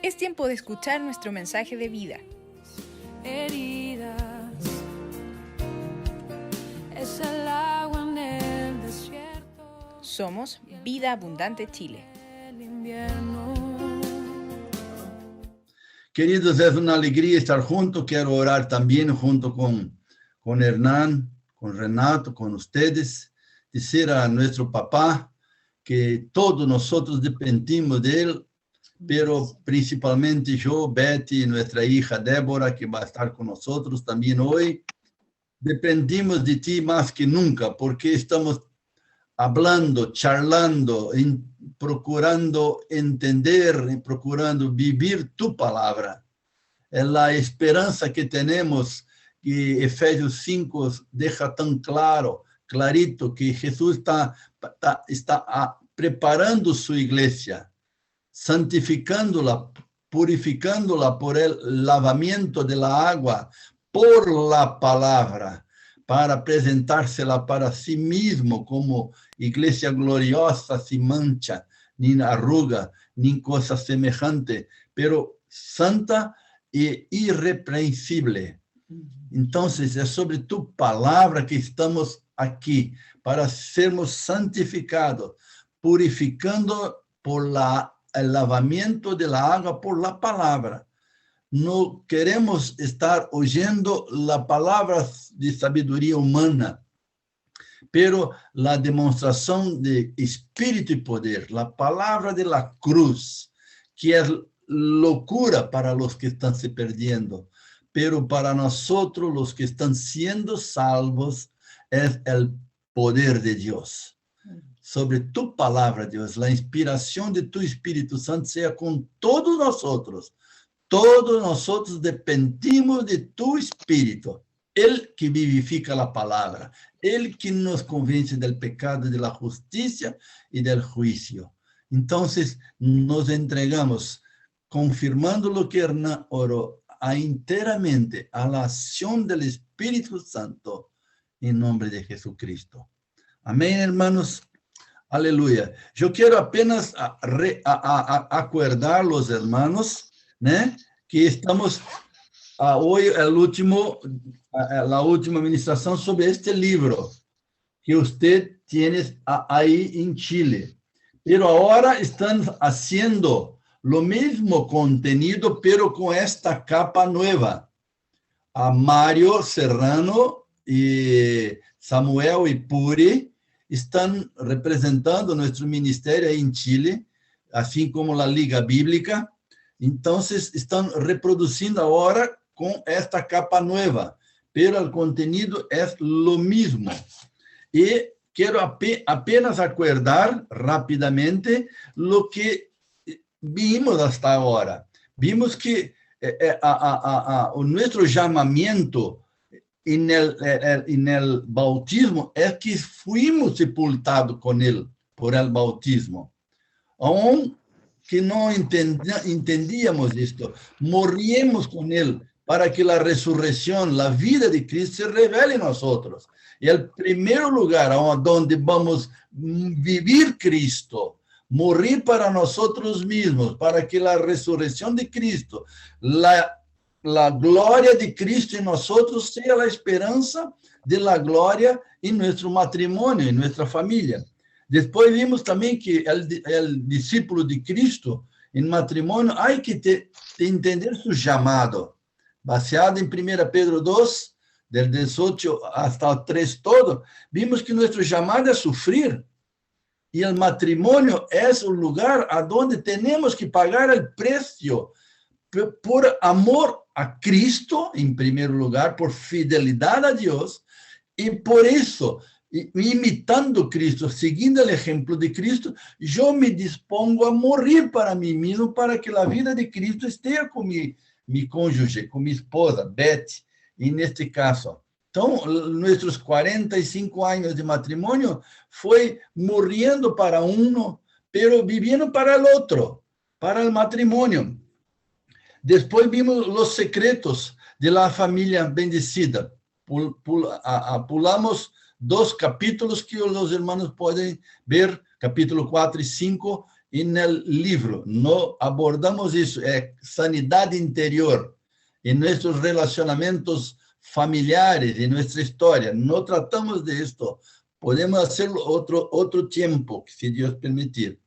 Es tiempo de escuchar nuestro mensaje de vida. Heridas, es el agua en el desierto. Somos Vida Abundante Chile. El invierno. Queridos, es una alegría estar juntos. Quiero orar también junto con Hernán, con Renato, con ustedes. Decir a nuestro papá que todos nosotros dependimos de él, pero principalmente yo, Betty, nuestra hija Débora, que va a estar con nosotros también hoy. Dependimos de ti más que nunca, porque estamos hablando, charlando, procurando entender, procurando vivir tu palabra. Es la esperanza que tenemos, que Efesios 5 deja tan claro, clarito, que Jesús está preparando su iglesia, santificándola, purificándola por el lavamiento de la agua, por la palabra, para presentársela para sí mismo como iglesia gloriosa, sin mancha, ni arruga, ni cosa semejante, pero santa e irreprensible. Entonces, es sobre tu palabra que estamos aquí, para sermos santificados, purificando por el lavamiento de la agua por la palabra. No queremos estar oyendo la palabra de sabiduría humana, pero la demostración de espíritu y poder, la palabra de la cruz, que es locura para los que están se perdiendo, pero para nosotros los que están siendo salvos es el poder de Dios. Sobre tu palabra, Dios, la inspiración de tu Espíritu Santo sea con todos nosotros. Todos nosotros dependimos de tu Espíritu, el que vivifica la palabra, el que nos convence del pecado, de la justicia y del juicio. Entonces, nos entregamos, confirmando lo que Hernán oró, enteramente a la acción del Espíritu Santo, en nombre de Jesucristo. Amén, hermanos. Aleluya. Yo quiero apenas acordar los hermanos, ¿no? Que estamos hoy la última administración sobre este libro que usted tiene ahí en Chile. Pero ahora están haciendo lo mismo contenido, pero con esta capa nueva. A Mario Serrano y Samuel Ipuri están representando nuestro ministerio ahí en Chile, así como la Liga Bíblica. Entonces, están reproduciendo ahora con esta capa nueva, pero el contenido es lo mismo. Y quiero apenas acordar rápidamente lo que vimos hasta ahora. Vimos que nuestro llamamiento en el bautismo es que fuimos sepultados con él por el bautismo. Aún que no entendíamos esto, moríamos con él para que la resurrección, la vida de Cristo se revele en nosotros. Y el primer lugar donde vamos a vivir Cristo, morir para nosotros mismos, para que la resurrección de Cristo, la gloria de Cristo en nosotros sea la esperanza de la gloria en nuestro matrimonio, en nuestra familia. Después vimos también que el discípulo de Cristo en matrimonio hay que entender su llamado, baseado en 1 Pedro 2, del 18 hasta el 3 todo. Vimos que nuestro llamado es sufrir y el matrimonio es un lugar a donde tenemos que pagar el precio por amor a Cristo, en primer lugar, por fidelidad a Dios, y por eso, imitando Cristo, siguiendo el ejemplo de Cristo, yo me dispongo a morir para mí mismo, para que la vida de Cristo esté con mi cónyuge, con mi esposa, Betty, en este caso. Entonces, nuestros 45 años de matrimonio fue muriendo para uno, pero viviendo para el otro, para el matrimonio. Después vimos los secretos de la familia bendecida. Pulamos 2 capítulos que los hermanos pueden ver, capítulo 4 y 5, no livro não abordamos isso, é sanidade interior, em nossos relacionamentos familiares, em nossa história. Não tratamos de isto. Podemos hacerlo outro tempo, se Deus permitir.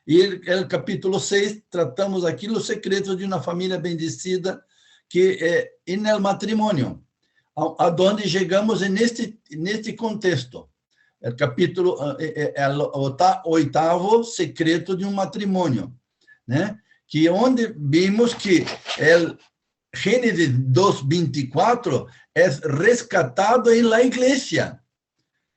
E no capítulo 6, tratamos aqui os secretos de uma família bendecida, que é no matrimônio, aonde chegamos neste contexto. O capítulo é o oitavo secreto de um matrimônio, né? Que onde vimos que Gênesis 2:24 é rescatado em la igreja.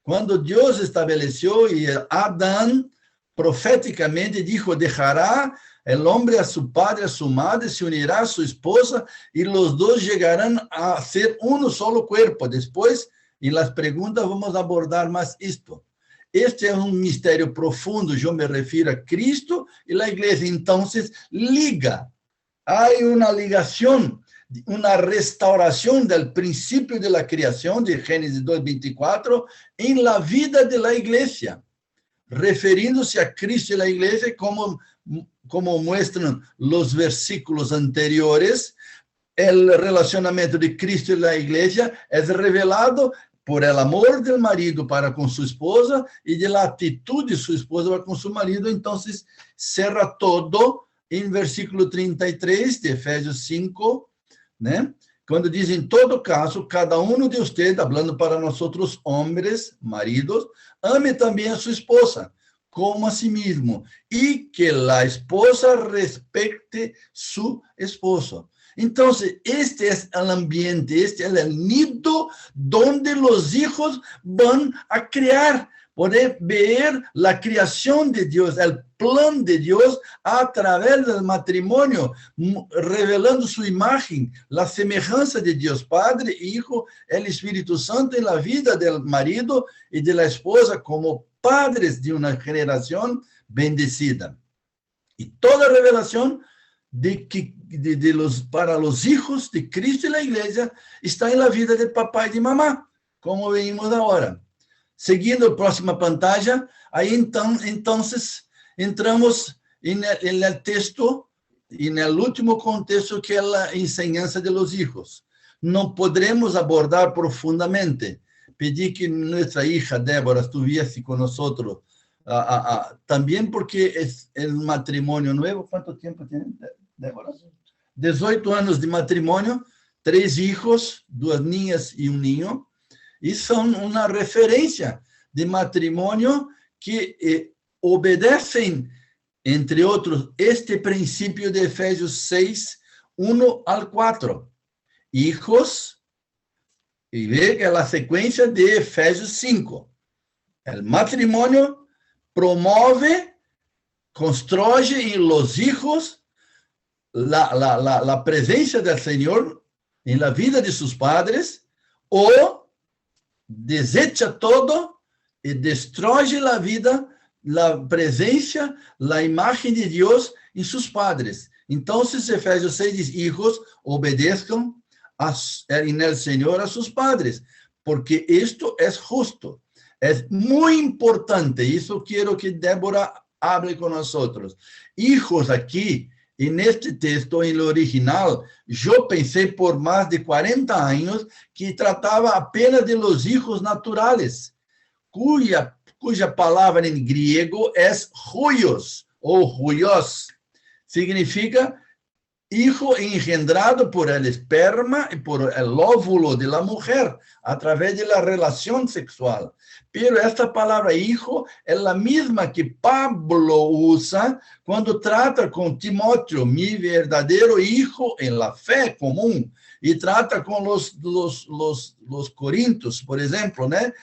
Quando Deus estabeleceu e Adão profeticamente dijo: dejará el hombre a su padre, a su madre, se unirá a su esposa y los dos llegarán a ser uno solo cuerpo. Después, en las preguntas, vamos a abordar más esto. Este es un misterio profundo, yo me refiero a Cristo y la iglesia. Entonces, liga. Hay una ligación, una restauración del principio de la creación de Génesis 2:24 en la vida de la iglesia, referindo-se a Cristo e a igreja, como muestran los versículos anteriores. El relacionamento de Cristo e a igreja é revelado por el amor del marido para com sua esposa e de la actitud de sua esposa para com seu marido. Então, cerra todo em versículo 33 de Efésios 5, né? Quando diz: em todo caso, cada um de vocês, falando para nós outros homens, maridos, ame também a sua esposa, como a si mesmo, e que a esposa respeite seu esposo. Então, este é o ambiente, este é o nido donde os hijos vão a criar, poder ver a criação de Deus, o plano de Deus a través do matrimônio, revelando sua imagem, a semelhança de Deus Padre, Hijo, o Espírito Santo em la vida do marido e de la esposa, como padres de uma geração bendecida. E toda a revelação para os hijos de Cristo e la igreja está em la vida de papai e de mamá, como vimos agora. Seguindo a próxima pantalla, aí então entramos no texto e no último contexto, que é a enseñança de los hijos. Não podemos abordar profundamente. Pedi que nossa hija Débora estivesse conosco também, porque é um matrimônio novo. Quanto tempo tem, Débora? 18 anos de matrimônio, 3 hijos, 2 niñas e um niño. E são uma referência de matrimônio que obedecem, entre outros, este princípio de Efésios 6, 1-4. Hijos, e vê que é a sequência de Efésios 5. O matrimônio promove, constrói em los hijos a presença do Senhor em la vida de seus padres, ou desecha todo e destrói a vida, a presença, a imagem de Deus em seus padres. Então, Efésios 6 diz: hijos, obedeçam en el Senhor a seus padres, porque isto é justo. É muito importante. Isso quero que Débora hable com nós. Hijos aqui, e neste texto, em original, eu pensei por mais de 40 anos que tratava apenas de los hijos naturais, cuja palavra em grego é huios, ou huios, significa hijo engendrado por el esperma e por el óvulo de la mujer, a través de la relación sexual. Pero esta palavra hijo é a mesma que Pablo usa quando trata com Timóteo, mi verdadeiro hijo en la fé comum, e trata com los corintios, por exemplo, né?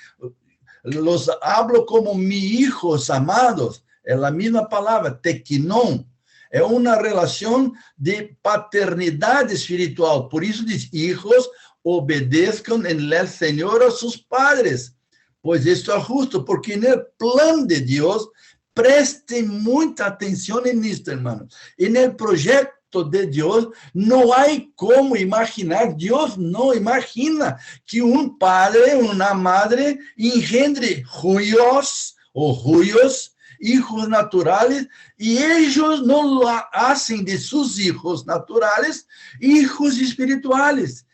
Los hablo como mi hijos amados, é a mesma palavra, tequinon. É uma relação de paternidade espiritual. Por isso diz: hijos, obedeçam en el Senhor a seus padres, pois isso é justo, porque no plano de Deus, prestem muita atenção nisso, irmãos. E no projeto de Deus, não há como imaginar, Deus não imagina que padre, uma madre, engendre ruios ou ruios hijos naturales y ellos no lo hacen de sus hijos naturales hijos espirituales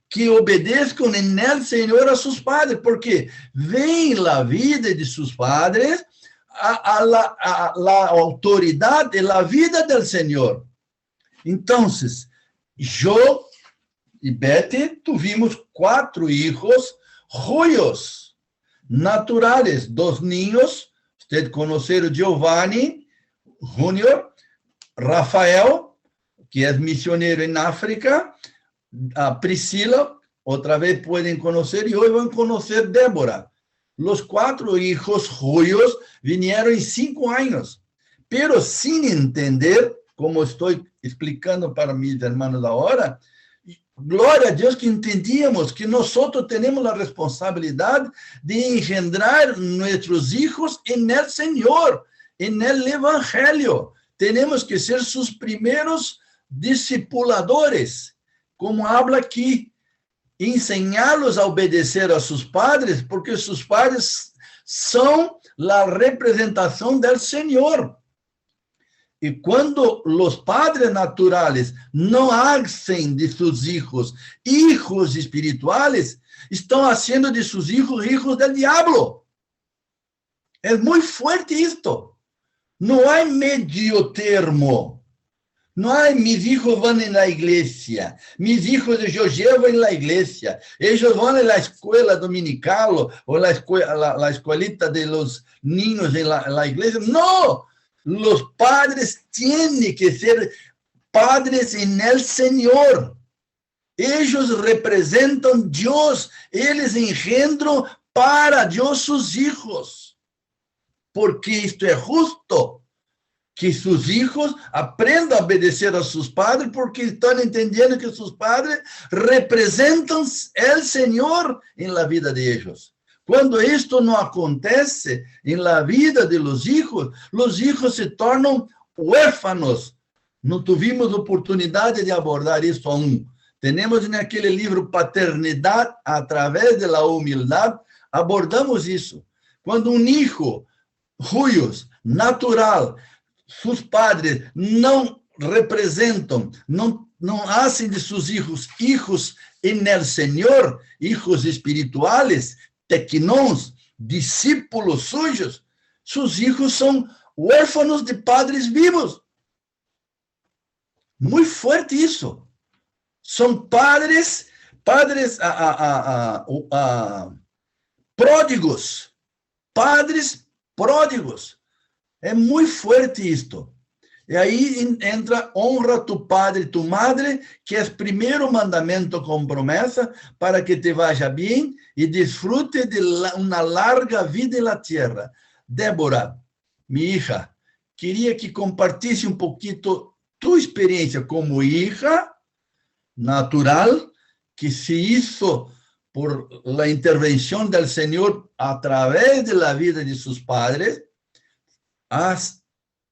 que obedezcan en el Señor a sus padres, porque ven la vida de sus padres a la autoridad de la vida del Señor. Entonces, yo y Betty tuvimos 4 hijos ruios, naturales, 2 niños, usted conocer Giovanni Junior, Rafael, que es misionero en África, a Priscila, otra vez pueden conocer, y hoy van a conocer Débora. Los 4 hijos ruios vinieron en 5 años, pero sin entender, como estoy explicando para mis hermanos ahora, glória a Deus que entendíamos que nosotros tenemos la responsabilidad de engendrar nuestros hijos en el Señor, en el Evangelio. Tenemos que ser sus primeros discipuladores, como habla aquí, enseñarlos a obedecer a sus padres, porque sus padres son la representación del Señor. Y cuando los padres naturales no hacen de sus hijos hijos espirituales, están haciendo de sus hijos hijos del diablo. Es muy fuerte esto. No hay medio termo. No hay mis hijos van en la iglesia, mis hijos yo llevo en la iglesia, ellos van en la escuela dominical o la escuelita de los niños en la iglesia. No, los padres tienen que ser padres en el Señor. Ellos representan Dios, ellos engendran para Dios sus hijos, porque esto es justo. Que sus hijos aprendan a obedecer a sus padres porque están entendiendo que sus padres representan el Señor en la vida de ellos. Cuando esto no acontece en la vida de los hijos se tornan huérfanos. No tuvimos oportunidad de abordar esto aún. Tenemos en aquel libro Paternidad a través de la humildad, abordamos eso. Cuando un hijo, ruios, natural, sus padres não representam, não hacen de sus hijos hijos en el Señor, hijos espirituales, tecnons, discípulos suyos, sus hijos son huérfanos de padres vivos. Muy fuerte eso. Son padres pródigos, padres pródigos. É muito forte isto. E aí entra, honra tu padre e tu madre, que é o primeiro mandamento com promessa, para que te vaya bem e disfrute de uma larga vida na terra. Débora, minha hija, queria que compartisse um pouquinho tu experiência como hija natural, que se hizo por la intervenção do Senhor a través de la vida de seus padres,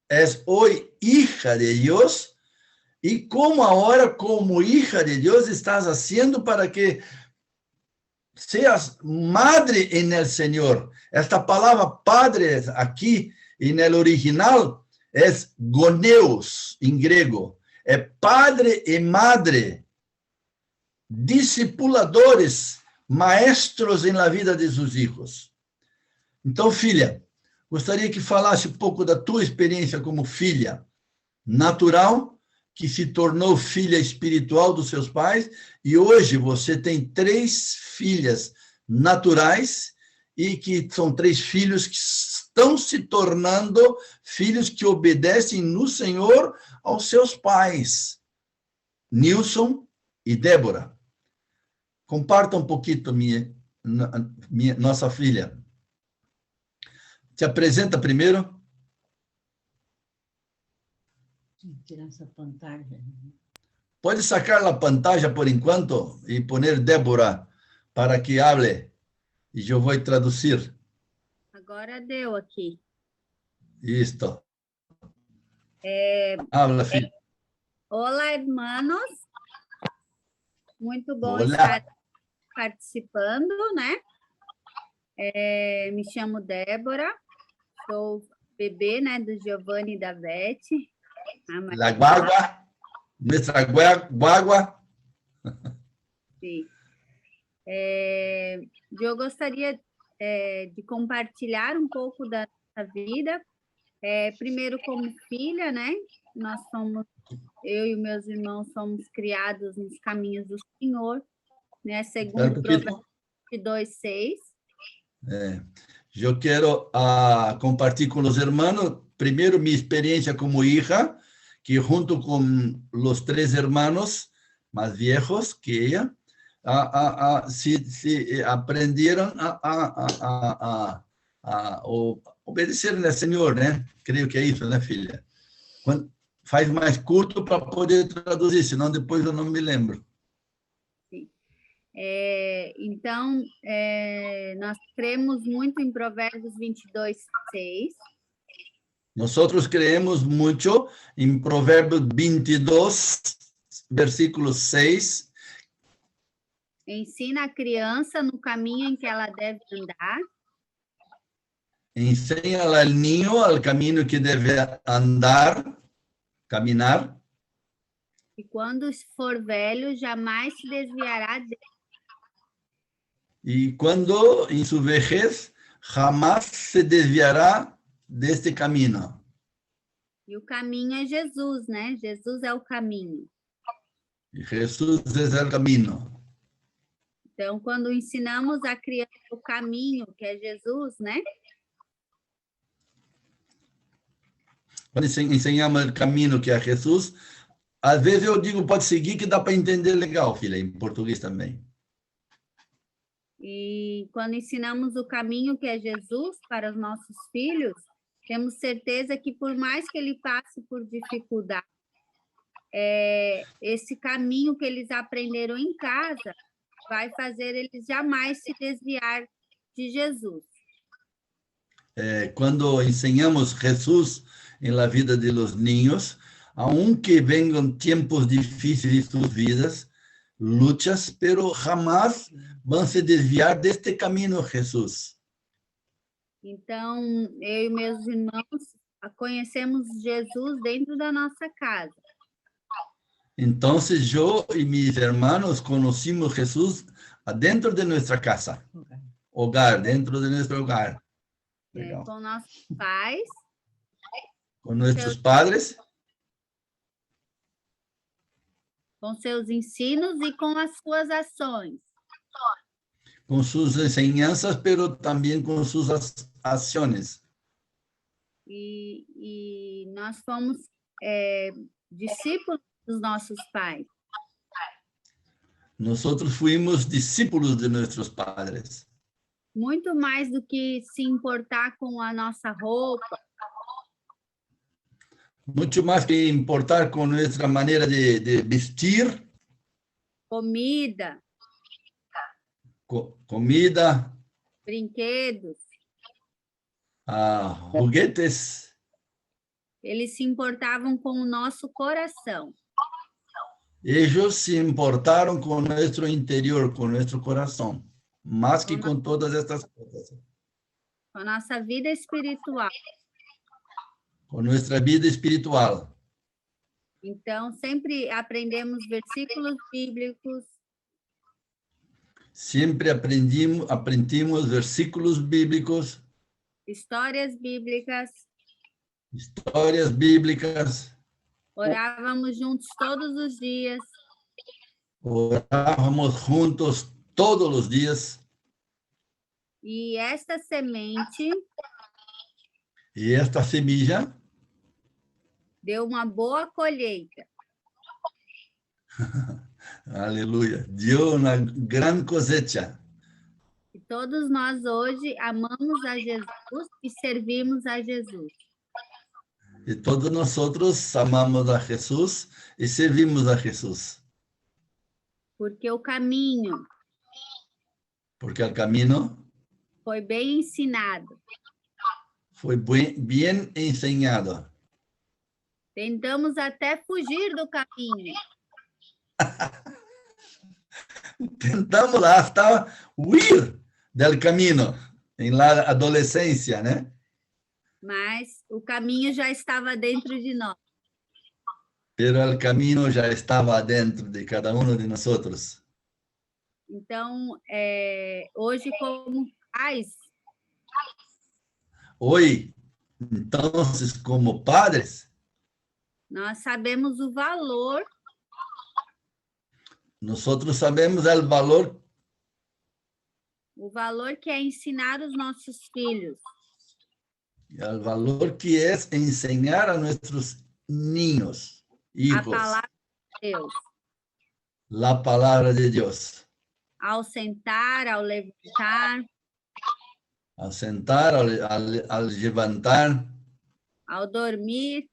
es hoy hija de Dios, y cómo ahora como hija de Dios estás haciendo para que seas madre en el Señor. Esta palabra padre aquí en el original es goneos en griego, es padre y madre, discipuladores, maestros en la vida de sus hijos. Entonces, filha, gostaria que falasse um pouco da tua experiência como filha natural, que se tornou filha espiritual dos seus pais, e hoje você tem 3 filhas naturais, e que são 3 filhos que estão se tornando filhos que obedecem no Senhor aos seus pais, Nilson e Débora. Comparta um pouquinho nossa filha. Se apresenta primeiro. Tirar essa pantalla. Pode sacar a pantalla por enquanto e poner Débora para que hable e eu vou traduzir. Agora deu aqui. Isto. Habla, filha. Olá, hermanos. Muito bom Olá. estar participando, né? Me chamo Débora, sou bebê, né, do Giovanni e da Beth. La guagua, nuestra guagua. Sim. Eu gostaria de compartilhar um pouco da nossa vida. Primeiro, como filha, né? Eu e meus irmãos somos criados nos caminhos do Senhor, né? Segundo Provérbios 22:6. Eu quero compartilhar com os irmãos, primeiro, minha experiência como hija, que junto com os 3 irmãos mais viejos que ella, se aprenderam a obedecer ao Senhor, né? Creio que é isso, né, filha? Faz mais curto para poder traduzir, senão depois eu não me lembro. Sim. Então, nós cremos muito em Provérbios 22:6. Nosotros creemos mucho en Proverbios 22, versículo 6. Ensina a criança no caminho em que ela deve andar. Enséñale al niño al camino que debe andar, caminar. E quando for velho, jamais se desviará dele. Y cuando en su vejez jamás se desviará de este camino. E o caminho é Jesus, né? Jesus é o caminho. Y Jesús es el camino. Então, quando ensinamos a criança o caminho, que é Jesus, né? Quando ensinamos o caminho que é Jesus, às vezes eu digo, pode seguir, que dá para entender legal, filha, em português também. E quando ensinamos o caminho que é Jesus para os nossos filhos, temos certeza que por mais que ele passe por dificuldade, esse caminho que eles aprenderam em casa vai fazer eles jamais se desviar de Jesus. Quando ensinamos Jesus en la vida de los niños, aunque vengan tiempos difíciles en sus vidas, luchas, pero jamás van a se desviar de este camino, Jesús. Então, eu e meus irmãos conhecemos Jesus dentro da nossa casa. Entonces yo y mis hermanos conocimos Jesús adentro de nuestra casa, hogar, dentro de nuestro hogar. Com nossos pais. Con nuestros padres. Com seus ensinos e com as suas ações. Con sus enseñanzas, pero también con sus acciones. E nós fomos discípulos dos nossos pais. Nosotros fuimos discípulos de nuestros padres. Muito mais do que se importar com a nossa roupa. Mucho más que importar con nuestra manera de vestir. Comida. Comida. Brinquedos. Juguetes. Eles se importavam com o nosso coração. Ellos se importaron con nuestro interior, con nuestro corazón, más que con todas estas cosas. Com a nossa vida espiritual. Com nuestra vida espiritual. Então, sempre aprendemos versículos bíblicos. Sempre aprendimos versículos bíblicos. Histórias bíblicas. Histórias bíblicas. Orávamos juntos todos os dias. Orávamos juntos todos os dias. E esta semente. E esta semilla. Deu uma boa colheita. Aleluia. Deu uma grande cosecha. E todos nós hoje amamos a Jesus e servimos a Jesus. E todos nós amamos a Jesus e servimos a Jesus. Porque o caminho. Porque o caminho. Foi bem ensinado. Foi bem ensinado. Tentamos até fugir do caminho. Tentamos hasta huir del camino em la adolescência, né? mas o caminho já estava dentro de nós. pero el camino ya estaba dentro de cada uno de nosotros. Então, hoje, como pais, Hoy, entonces, como padres, nós sabemos o valor nosotros sabemos el valor que é ensinar os nossos filhos el valor que es enseñar a nuestros niños, a hijos, palavra de Deus. la palabra de Dios. Ao sentar, ao levantar, Al sentar, al levantar, ao dormir,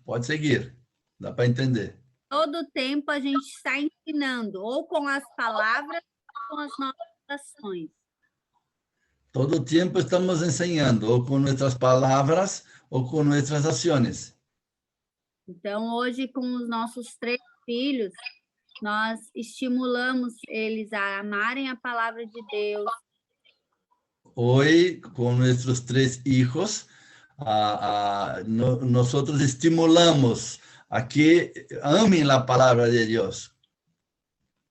pode seguir, dá para entender. todo o tempo a gente está ensinando, ou com as palavras, ou com as nossas ações. Todo el tiempo estamos enseñando, o con nuestras palabras, o con nuestras acciones. Então, hoje, com os nossos 3 filhos, nós estimulamos eles a amarem a palavra de Deus, Hoy, con nuestros 3 hijos, nosotros estimulamos a que amen la palabra de Dios.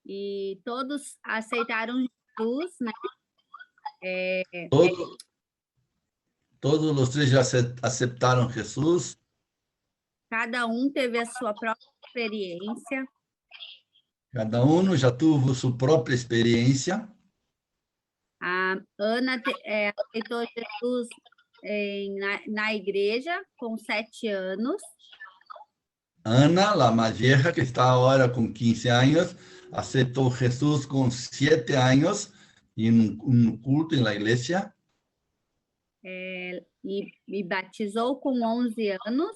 e todos aceitaram Jesus, né? Todos los 3 ya aceptaron Jesús. Cada teve a sua própria experiência. Cada uno ya tuvo su propia experiencia. A Ana aceitou Jesus na igreja com 7 anos. Ana, la más vieja, que está ahora con 15 años, aceptó Jesús con 7 años en un culto en la iglesia. E batizou com 11 anos.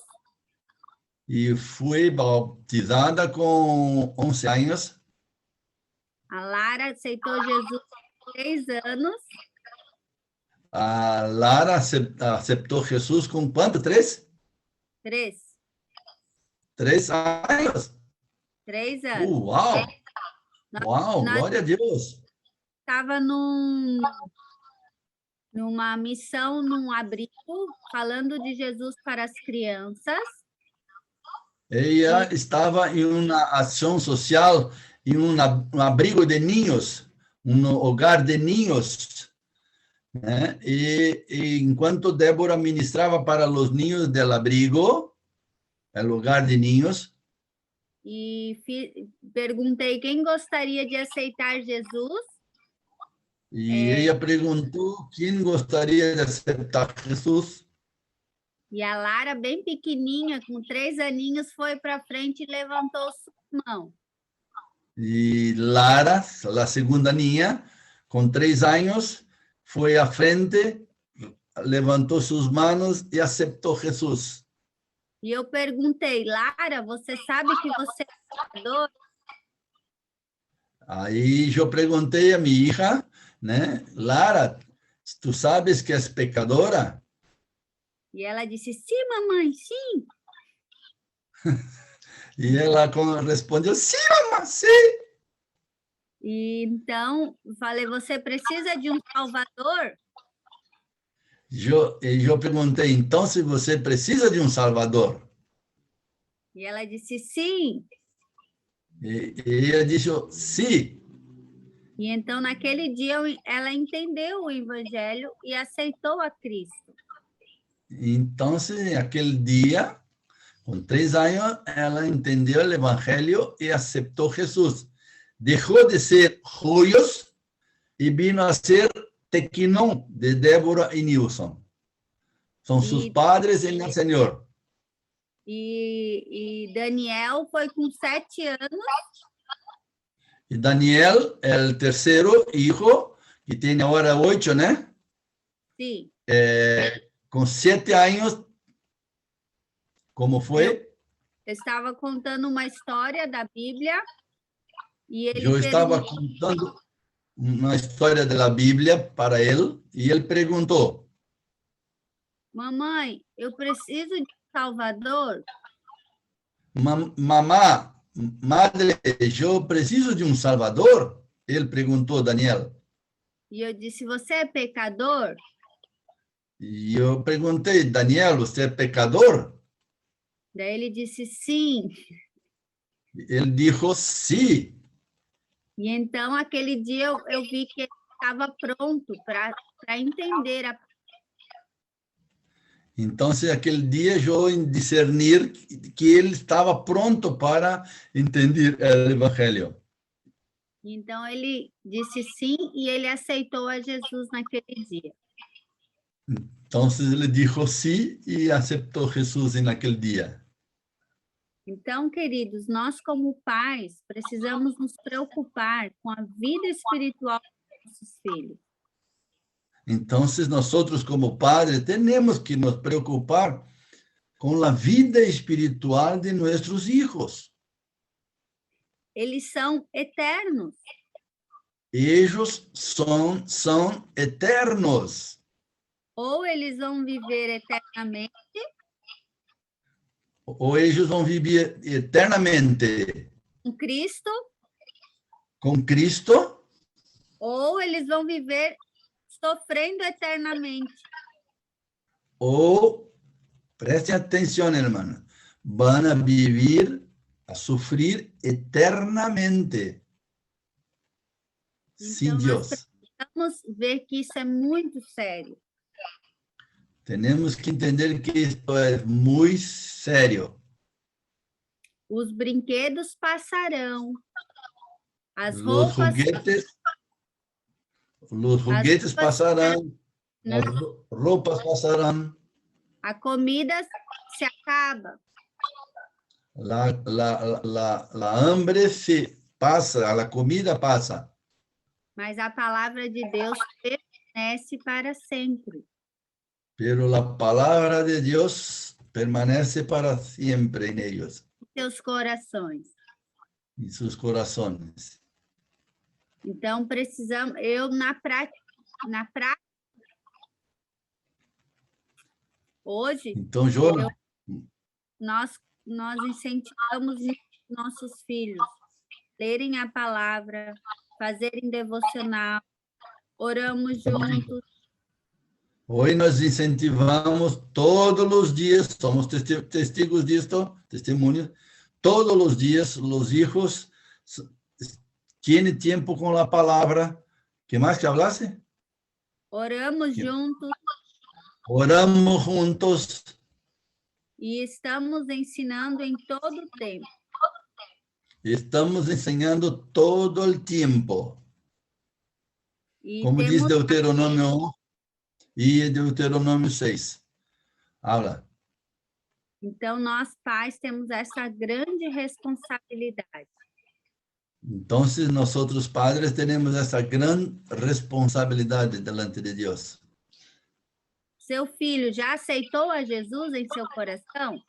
Y fue bautizada con 11 años. A Lara aceitou Jesus com 3 anos. A Lara aceptó Jesús con ¿cuánto? 3? 3. 3 años. 3 anos. Wow. Wow, glória a Deus. Estava numa missão, num abrigo, falando de Jesus para as crianças. Ella estaba en una acción social, en un abrigo de niños, un hogar de niños. Y enquanto Débora ministraba para los niños del abrigo, el hogar de niños, E perguntei quem gostaria de aceitar Jesus. y ella preguntó quién gustaría de aceptar a Jesús. E a Lara, bem pequenininha, com 3 aninhos, foi para frente e levantou sua mão. Y Lara, la segunda niña, con 3 años, fue a frente, levantó sus manos y aceptó Jesús. E eu perguntei, Lara, você sabe que você é pecador? Aí eu perguntei a minha hija, né? Lara, tu sabes que és pecadora? E ela disse, sim, mamãe, sim. E ela respondeu, sim, mamãe, sim. E então, falei, você precisa de um salvador? Eu perguntei, então, se você precisa de um salvador? E ela disse, sim. E ela disse, sim. E então, naquele dia, ela entendeu o evangelho e aceitou a Cristo. Então, aquele dia, com 3 anos, ela entendeu o evangelho e aceitou Jesus. Deixou de ser Ruios e vino a ser Tequinón, de Débora y Nilson. Son sus padres en el Señor. E Daniel foi com 7 anos. Y Daniel, el tercero hijo, que tiene ahora 8, ¿no? Sim. Con 7 años, ¿cómo fue? Eu estava contando uma história da Bíblia. E ele Yo estaba contando una historia de la Biblia para él y él preguntó, mamãe, eu preciso de um salvador? mamá, madre, yo preciso de un salvador. Él preguntó, Daniel. E eu disse, você é pecador? E eu perguntei, Daniel, você é pecador? Daí ele disse sim. Ele disse, sim. E então, aquele dia, eu vi que ele estava pronto para entender a. Então, aquele dia eu discernir que ele estava pronto para entender o Evangelho. Então, ele disse sim e ele aceitou a Jesus naquele dia. Então, ele disse sim e aceitou Jesus naquele dia. Então, queridos, nós como pais precisamos nos preocupar com a vida espiritual dos nossos filhos. Então, nós como padres temos que nos preocupar com a vida espiritual de nossos filhos. Eles são eternos. Eles são eternos. Ou eles vão viver eternamente, ou eles vão viver eternamente com Cristo, ou eles vão viver sofrendo eternamente. Ou, prestem atenção, hermano, vão a vivir, a sofrer eternamente sem Deus. Nós precisamos ver que isso é muito sério. Temos que entender que isto é muito sério. Os brinquedos passarão. As Os juguetes passarão. As roupas passarão. A comida se acaba. La hambre se passa, a comida passa. Mas a palavra de Deus permanece para sempre. Pero la palabra de Dios permanece para siempre en ellos. Seus corações. Em seus corações. Então, precisamos, na prática, hoje, então, nós incentivamos nossos filhos a lerem a palavra, fazerem devocional, oramos juntos. Hoje nós incentivamos todos os dias, somos testigos disto, testemunhos, todos os dias os filhos têm tempo com a palavra. Que mais que hablasse? Oramos juntos. Oramos juntos. E estamos ensinando em todo o tempo. Estamos ensinando todo o tempo. E como diz Deuteronômio 1 e Deuteronômio 6. Habla. Então, nós pais temos essa grande responsabilidade. Então, nós outros padres temos essa grande responsabilidade diante de Deus. Seu filho já aceitou a Jesus em seu coração?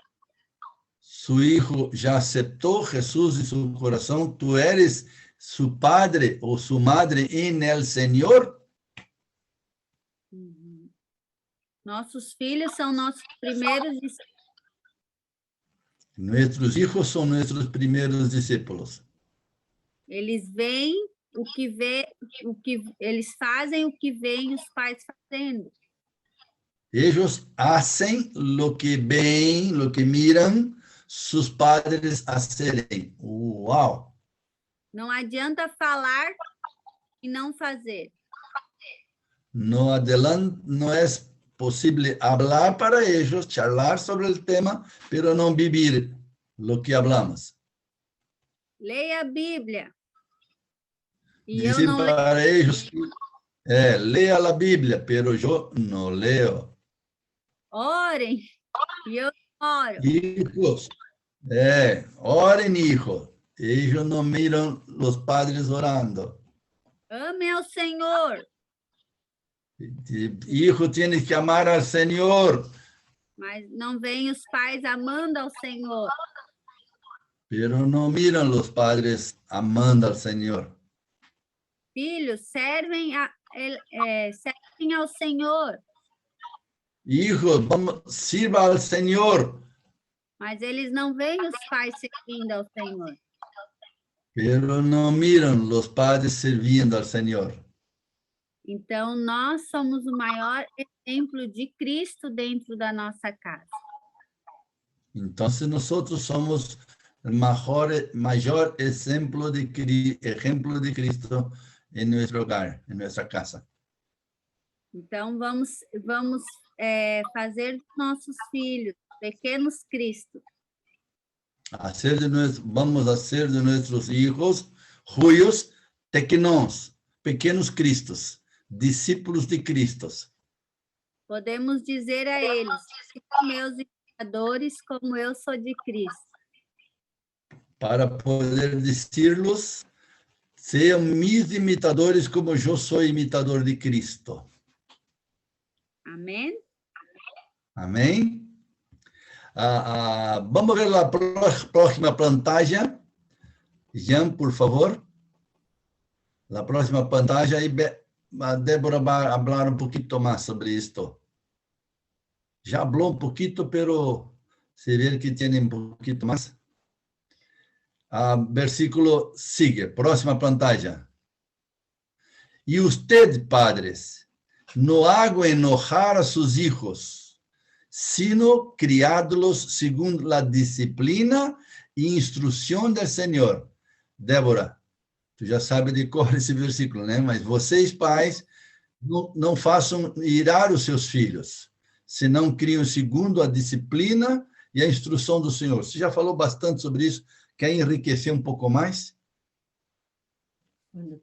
Su hijo já aceitou Jesus em seu coração? Tu eres su padre ou su madre en el Senhor? Nossos filhos são nossos primeiros discípulos. Nossos hijos são nossos primeiros discípulos. Eles veem eles fazem o que veem os pais fazendo. Eles hacen lo que ven, lo que miran sus padres hacerem. Uau! Não adianta falar e não fazer. No adelante, não é possível falar para eles, charlar sobre o tema, pero não vivir lo que hablamos. Leia a Bíblia. E Dice eu não para eles, leia a Bíblia, pero eu não leio. Orem, e eu oro. Hijos, orem, hijos. Eles não miram os padres orando. Ame ao Senhor. Hijo tiene que amar ao Senhor. Mas não vem os pais amando ao Senhor. Pero não miram os padres amando ao Senhor. Filhos, servem ao Senhor. Hijos, sirva ao Senhor. Mas eles não veem os pais servindo ao Senhor. Pero não miram os padres servindo ao Senhor. Então, nós somos o maior exemplo de Cristo dentro da nossa casa. Entonces nosotros somos el mayor ejemplo de Cristo en nuestro hogar, en nuestra casa. Então, vamos fazer dos nossos filhos pequenos Cristo. Vamos a hacer de nuestros hijos, juyos, pequenos Cristos, discípulos de Cristo. Podemos dizer a eles, sejam meus imitadores como eu sou de Cristo. Para poder decirlos, sean mis imitadores como yo soy imitador de Cristo. Amém? Amém? Vamos ver a próxima pantalla. Jean, por favor. La próxima pantalla. E a Débora vai falar um pouquinho mais sobre isto. Já falou um pouquinho, pero se vê que tem um pouquinho mais. Versículo sigue. Próxima pantalla. E usted, padres, no hago enojar a sus hijos, sino criadlos según la disciplina e instrução del Senhor. Débora, tu já sabe de cor esse versículo, né? Mas vocês, pais, não façam irar os seus filhos, senão criam segundo a disciplina e a instrução do Senhor. Você já falou bastante sobre isso. Quer enriquecer um pouco mais?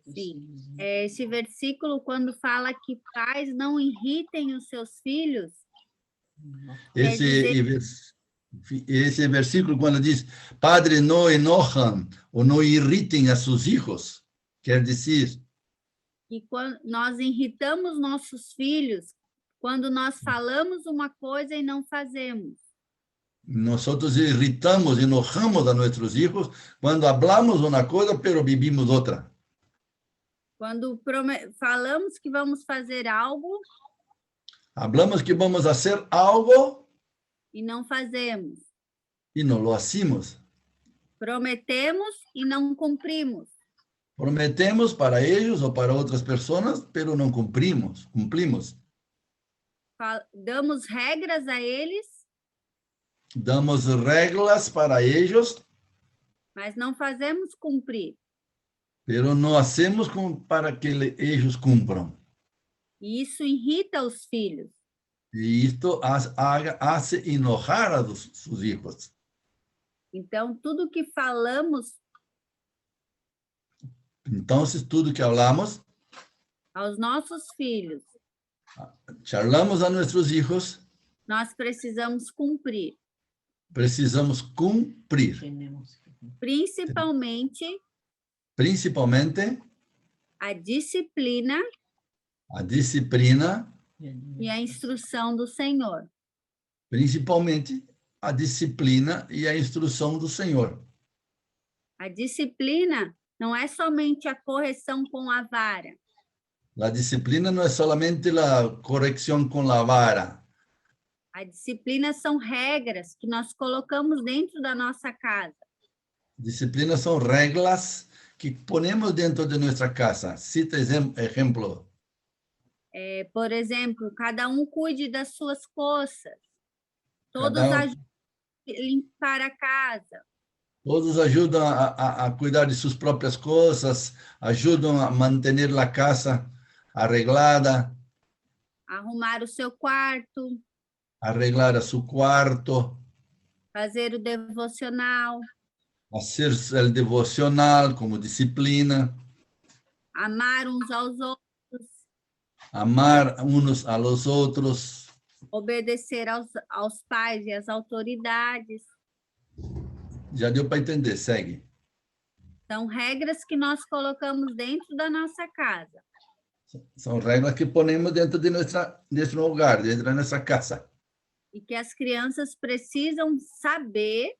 Sim. Esse versículo, quando fala que pais não irritem os seus filhos, esse versículo, quando diz, padres não enojam ou não irritem a seus filhos, quer dizer que quando nós irritamos nossos filhos, quando nós falamos uma coisa e não fazemos. Nós irritamos, enojamos a nossos filhos quando falamos uma coisa, pero vivimos outra. Quando falamos que vamos fazer algo, hablamos que vamos fazer algo e não fazemos. E não lo hacemos. Prometemos e não cumprimos. Prometemos para eles ou para outras pessoas, pero não cumprimos. Damos regras a eles. Damos regras para eles. Mas não fazemos cumprir. Pero não hacemos para que eles cumpram. E isso irrita os filhos. E isto hace enojar a seus filhos. Então, tudo que falamos... Então, tudo que falamos... aos nossos filhos... charlamos a nossos filhos... nós precisamos cumprir. Precisamos cumprir. Principalmente a disciplina e a instrução do Senhor. Principalmente a disciplina e a instrução do Senhor. A disciplina não é somente a correção com a vara. A disciplina não é somente a correção com a vara. A disciplina são regras que nós colocamos dentro da nossa casa. Disciplina são regras que ponemos dentro de nossa casa. Cita exemplo. Por exemplo, cada um cuide das suas coisas. Todos ajudam a limpar a casa. Todos ajudam a cuidar de suas próprias coisas, ajudam a manter a casa arreglada. Arrumar o seu quarto. Arreglar seu quarto. Fazer o devocional. Fazer o devocional como disciplina. Amar uns aos outros. Amar uns aos outros. Obedecer aos pais e às autoridades. Já deu para entender, segue. São regras que nós colocamos dentro da nossa casa. São regras que ponemos dentro de nosso hogar, dentro da nossa casa. E que as crianças precisam saber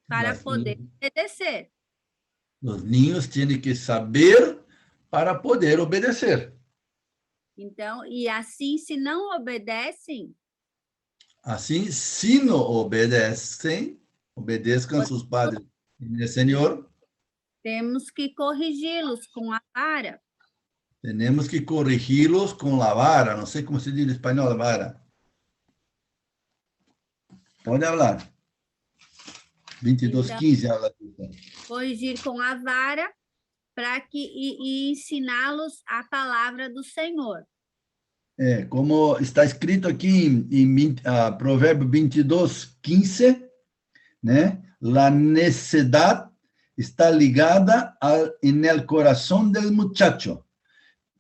para poder obedecer. Os ninhos têm que saber para poder obedecer. Então, e assim, se não obedecem... Assim, se não obedecem, obedeçam seus padres e Senhor. Temos que corrigi-los com a vara. Tenemos que corregirlos con la vara. No sé cómo se dice en español, la vara. Pode hablar. 22:15 habla disso. Corrigir com a vara para que e ensiná-los a palavra do Senhor. Como está escrito aqui em Provérbio 22:15, né? La necedad está ligada en el corazón del muchacho,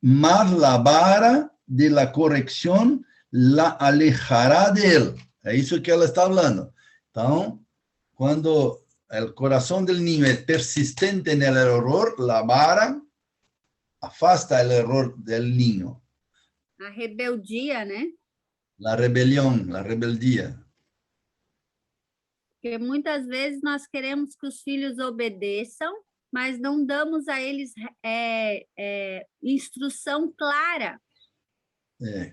mas la vara de la corrección la alejará de él. É isso que ela está falando. Então, quando o coração del niño é persistente en el error, la vara afasta el error del niño. A rebeldia, né? La rebelión, la rebeldía. Porque muitas vezes nós queremos que os filhos obedeçam, mas não damos a eles instrução clara.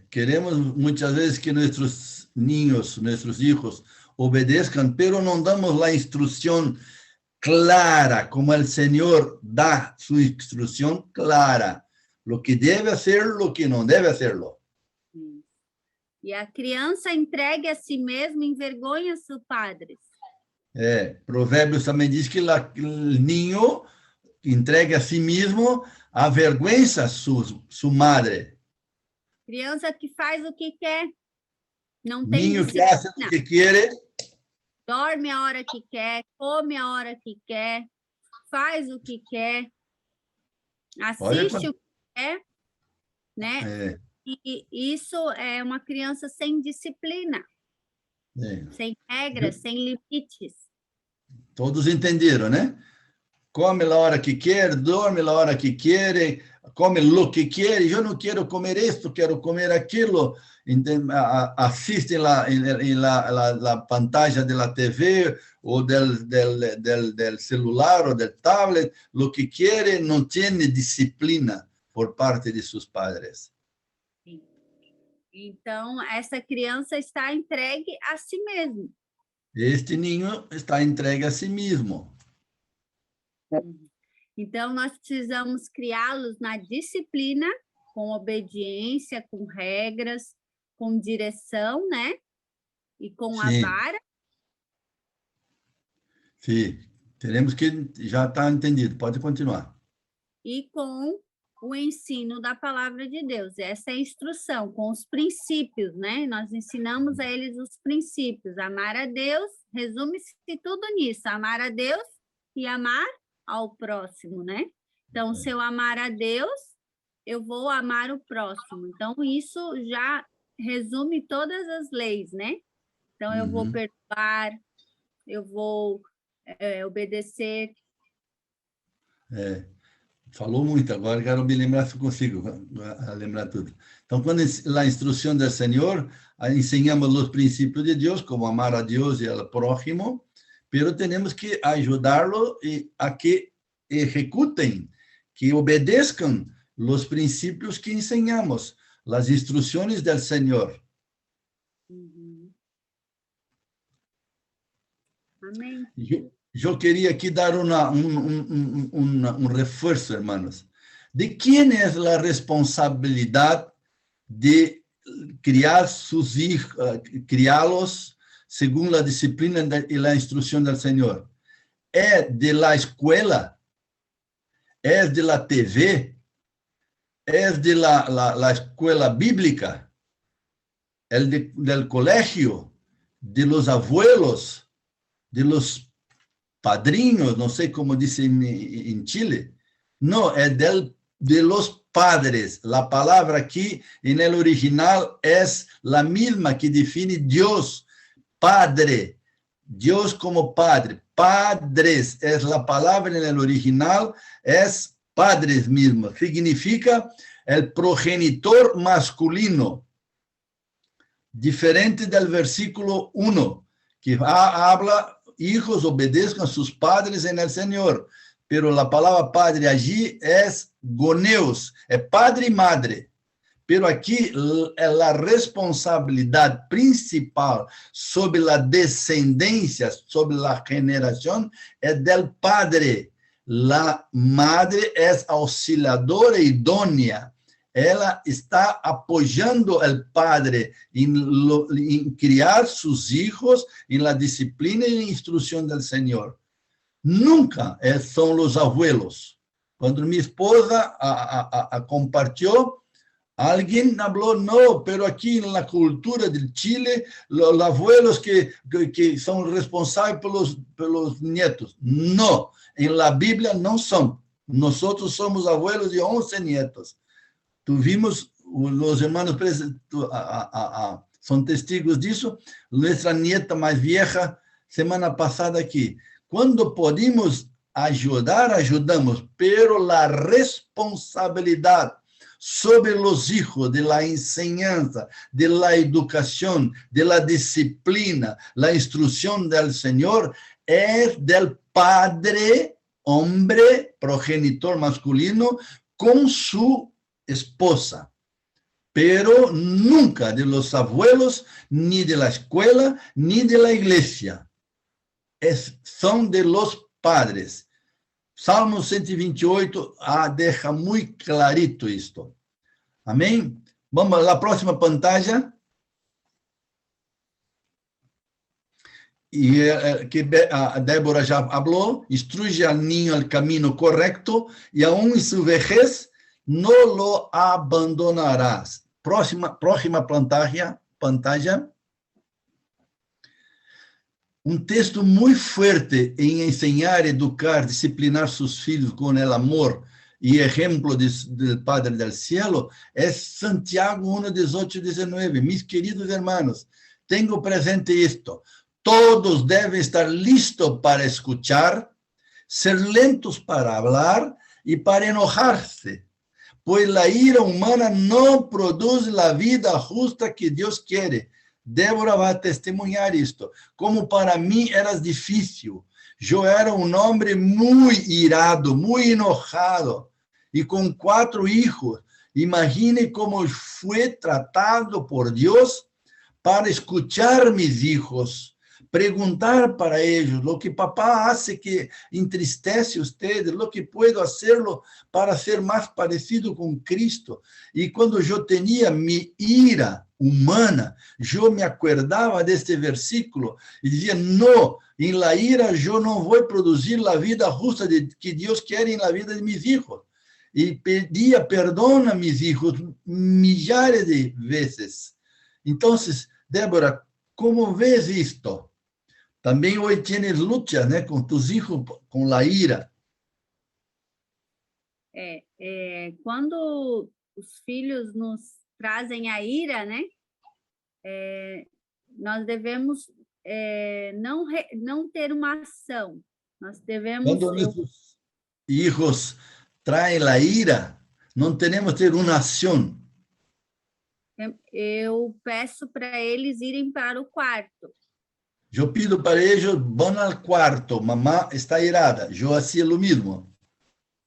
Queremos muchas veces que nuestros niños, nuestros hijos obedezcan, pero no damos la instrucción clara, como el Señor da su instrucción clara. Lo que debe hacer, lo que no debe hacerlo. E a criança entregue a si mesma envergonha seus padres. Provérbios também diz que o niño entregue a si mesmo avergüenza su madre. Criança que faz o que quer, não tem Niño que hace o que quiere. Dorme a hora que quer, come a hora que quer, faz o que quer, assiste o que quer, né? E isso é uma criança sem disciplina, sem regras, sem limites. Todos entenderam, né? Come a hora que quer, dorme a hora que quer, come o que quer. Eu não quero comer isto, quero comer aquilo. Assiste la pantalla de la TV ou del celular ou del tablet, lo que quiere, não tem disciplina por parte de seus padres. Então, essa criança está entregue a si mesmo. Este niño está entregue a si mesmo. Então, nós precisamos criá-los na disciplina, com obediência, com regras, com direção, né? E com a vara. Sim, teremos que já está entendido. Pode continuar. E com o ensino da palavra de Deus. Essa é a instrução, com os princípios, né? Nós ensinamos a eles os princípios. Amar a Deus, resume-se tudo nisso. Amar a Deus e amar ao próximo, né? Então, se eu amar a Deus, eu vou amar o próximo. Então, isso já resume todas as leis, né? Então, eu vou perdoar, eu vou obedecer. Falou muito, agora quero me lembrar se consigo lembrar tudo. Então, quando a instrução do Senhor, ensinamos os princípios de Deus, como amar a Deus e ao próximo, pero temos que ajudá-lo a que executem, que obedeçam os princípios que ensinamos, as instruções do Senhor. Amém. Eu queria aqui dar reforço, hermanos. De quem é a responsabilidade de criar seus hijos, criá-los segundo a disciplina e a instrução do Senhor? É de la escola? É de la TV? É de la escola bíblica? É del colegio? De los abuelos? De los padrinhos? Não sei como dizem em Chile. Não, é de los padres. A palavra aqui, en el original, é a mesma que define Deus, Padre. Deus como Padre. Padres, é a palavra en el original, é padres mesmo. Significa el progenitor masculino. Diferente del versículo 1, que habla, hijos obedezcan a sus padres en el Señor. Pero la palabra padre allí es goneus, es padre y madre. Pero aquí la responsabilidad principal sobre la descendencia, sobre la generación, es del padre. La madre es auxiliadora idónea, ela está apoyando al padre en criar sus hijos en la disciplina y la instrucción del Señor. Nunca son los abuelos. Cuando mi esposa compartió, alguien habló, no, pero aquí en la cultura del Chile, los abuelos que son responsables por los nietos. No, en la Biblia no son. Nosotros somos abuelos de 11 nietos. Tuvimos, los hermanos son testigos de eso. Nuestra nieta más vieja, semana pasada aquí. Cuando pudimos ayudar, ayudamos, pero la responsabilidad sobre los hijos de la enseñanza, de la educación, de la disciplina, la instrucción del Señor, es del padre, hombre, progenitor masculino, con su esposa. Pero nunca de los abuelos, ni de la escuela, ni de la iglesia. Son de los padres. Salmo 128 deja muy clarito esto. Amén. Vamos a la próxima pantalla. Y que Débora ya habló, instruye al niño al camino correcto y aún en su vejez no lo abandonarás. Próxima pantalla. Un texto muy fuerte en enseñar, educar, disciplinar sus filhos con el amor y ejemplo del Padre del Cielo es Santiago 1, 18, 19. Mis queridos hermanos, tengo presente esto. Todos deben estar listos para escuchar, ser lentos para hablar y para enojarse, pues la ira humana no produce la vida justa que Dios quiere. Débora va a testemunhar esto. Como para mí era difícil. Yo era un hombre muy irado, muy enojado y con 4 hijos. Imagine cómo fue tratado por Dios para escuchar a mis hijos, preguntar para ellos lo que papá hace que entristece a ustedes, lo que puedo hacerlo para ser más parecido con Cristo. Y cuando yo tenía mi ira humana, yo me acordaba de este versículo y decía, no, en la ira yo no voy a producir la vida justa que Dios quiere en la vida de mis hijos. Y pedía perdón a mis hijos millares de veces. Entonces, Débora, ¿cómo ves esto? También hoy tienes lucha, ¿no? Con tus hijos, con la ira. Quando os filhos nos trazem a ira, né? Nós devemos não ter uma ação. Nós devemos... Quando nossos hijos traem la ira, não temos que ter uma ação. Eu peço para eles irem para o quarto. Eu pido para eles, vão ao quarto, mamá está irada. Eu hacía lo mismo.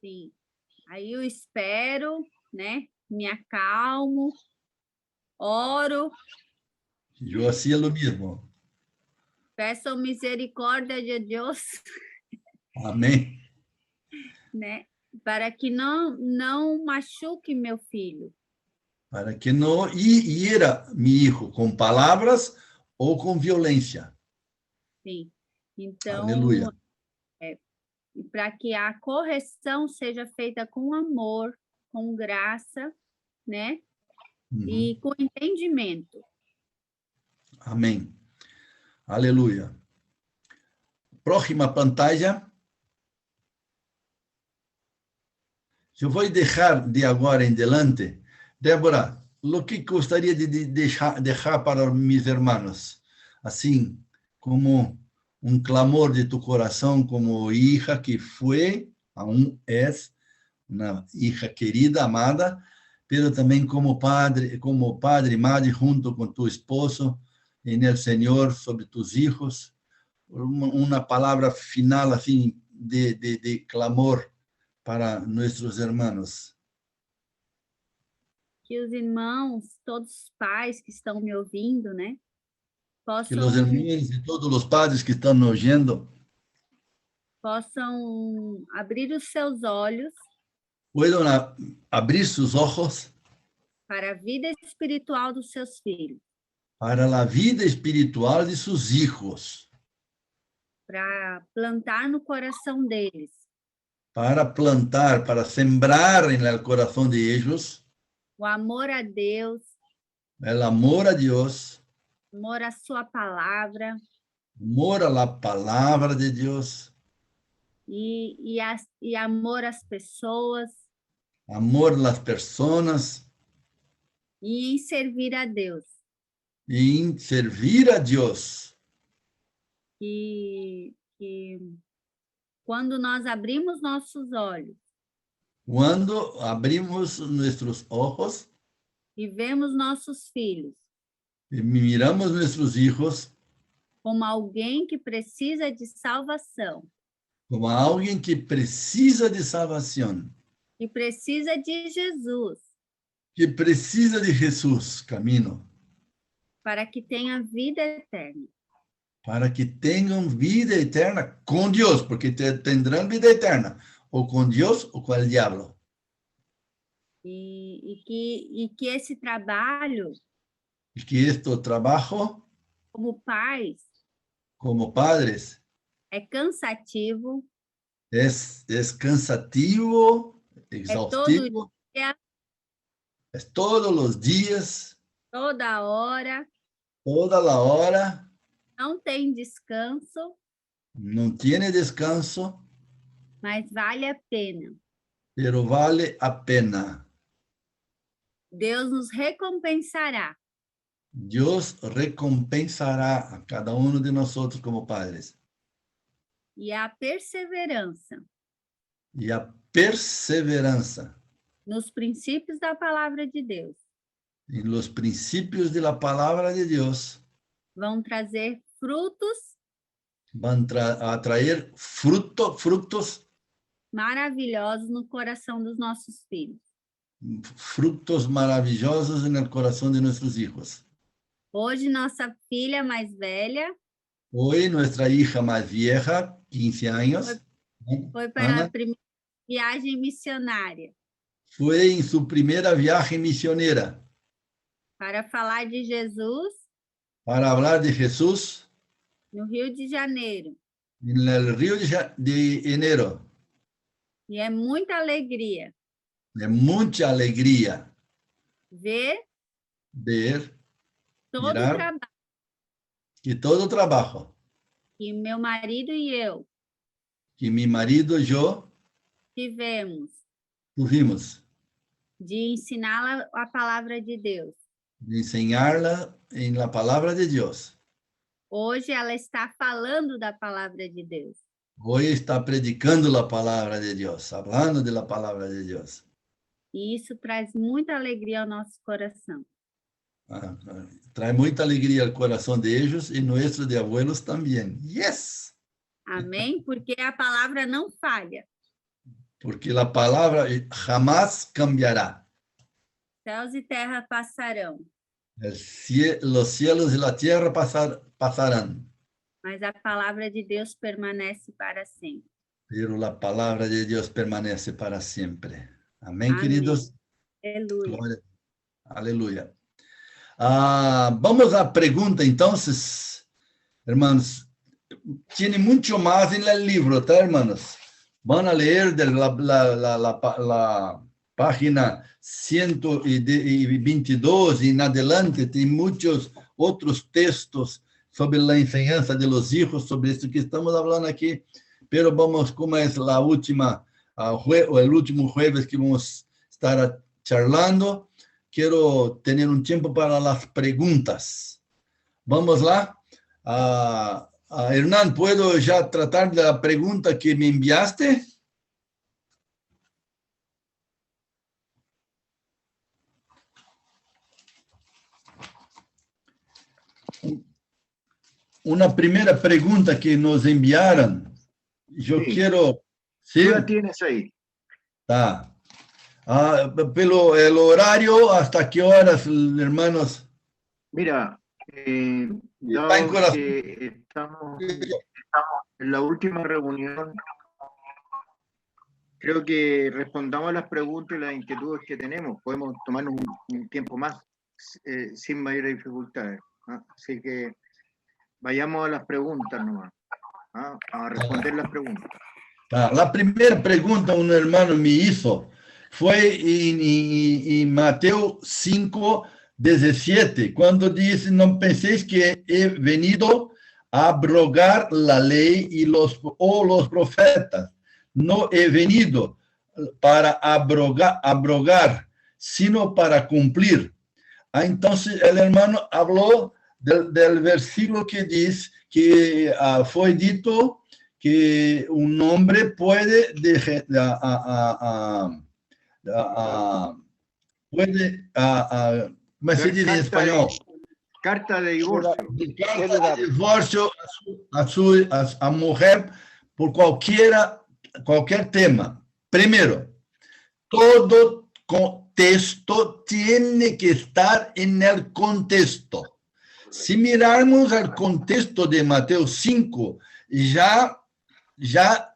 Sim. Aí eu espero, né? Me acalmo, oro. Eu hacía lo mismo. Peço misericórdia de Deus. Amém. Né? Para que não machuque meu filho. Para que não hiera mi hijo com palavras ou com violência. Sim. Então, aleluia. Para que a correção seja feita com amor, com graça, né? E com entendimento. Amém. Aleluia. Próxima pantalla. Eu vou deixar de agora em diante, Débora, o que gostaria de deixar para mis hermanos, assim, como um clamor de tu coração, como hija que foi, aún es, uma hija querida, amada, pero também como padre e madre, junto com tu esposo, en el Señor, sobre tus hijos, uma palavra final, assim, de clamor para nossos irmãos. Que os irmãos, todos os pais que estão me ouvindo, né? Possam, que os irmãos e todos os padres que estão nos ouvindo possam abrir os seus olhos. Puedan abrir sus ojos. para a vida espiritual dos seus filhos, para la vida espiritual de sus hijos, para plantar no coração deles para plantar, para sembrar en el corazón de ellos o amor a Deus, el amor a Dios, amor à sua palavra amor a la palabra de Dios, e amor às pessoas amor a las personas e em servir a Deus. y en servir a Dios. Que quando nós abrimos nossos olhos Cuando abrimos nuestros ojos e vemos nossos filhos y miramos nuestros hijos como alguém que precisa de salvação, como alguien que precisa de salvación, que precisa de Jesus, que precisa de Jesús, camino, para que tenha vida eterna. para que tengan vida eterna con Dios, porque tendrán vida eterna, o con Dios o con el diablo. E que esse trabalho, Y que este trabajo, como pais, como padres, é cansativo, es cansativo, é exhaustivo, todo dia, es todos los días, toda hora, toda la hora, não tem descanso, no tiene descanso, mas vale a pena. pero vale a pena. Deus nos recompensará Dios recompensará a cada uno de nosotros como padres. e a perseverança Y a perseveranza nos princípios da palavra de Deus en los principios de la palabra de Dios vão trazer frutos van a traer frutos maravilhosos no coração dos nossos filhos. maravillosos en el corazón de nuestros hijos. Hoje, nossa filha mais velha Hoy nuestra hija más vieja, 15 años, foi para a Ana, primeira viagem missionária fue en su primera viaje misionera para falar de Jesus para hablar de Jesús no Rio de Janeiro. en el Río de Enero. E é muita alegria De mucha alegría ver ver todo o Mirar. trabalho que todo trabajo que meu marido e eu que mi marido y yo tivemos tuvimos de ensinar a palavra de Deus. de enseñarla en la palabra de Dios. Hoje ela está falando da palavra de Deus. Hoy está predicando la palabra de Dios, hablando de la palabra de Dios. E isso traz muita alegria ao nosso coração. Trae mucha alegría al corazón de ellos y nuestro de abuelos también. Yes! Amém? Porque a palavra não falha. Porque la palabra jamás cambiará. Céus e terra passarão, Los cielos y la tierra pasarán, mas a palavra de Deus permanece para sempre. pero la palabra de Dios permanece para siempre. Amén, Amén. queridos. Aleluia. Glória. Aleluya. Vamos a pregunta, entonces, hermanos. Tiene mucho más en el libro, ¿tá, hermanos? Van a leer de la página 122 en adelante, tem muchos otros textos sobre la enseñanza de los hijos, sobre esto que estamos hablando aquí, pero vamos, como es la última, el último jueves que vamos a estar charlando, quiero tener un tiempo para las preguntas. Vamos lá. Hernán, ¿puedo ya tratar de la pregunta que me enviaste? Una primera pregunta que nos enviaron. Yo Sí. quiero... ¿Sí? Tú la tienes ahí. Tá. Pelo el horario, ¿hasta qué horas, hermanos? Mira, Está dado en corazón. que estamos en la última reunión creo que respondamos a las preguntas y las inquietudes que tenemos. Podemos tomarnos un tiempo más sin mayores dificultades. Así que vayamos a las preguntas nomás, a responder las preguntas. La primera pregunta un hermano me hizo fue en Mateo 5:17, cuando dice, no penséis que he venido a abrogar la ley y los profetas. No he venido para abrogar, sino para cumplir. Entonces el hermano habló del versículo que dice que fue dito que un hombre puede ¿cómo se dice en español? Carta de divorcio. Carta de divorcio a mujer por cualquier tema. Primero, todo contexto tiene que estar en el contexto. Si mirarmos el contexto de Mateo 5, ya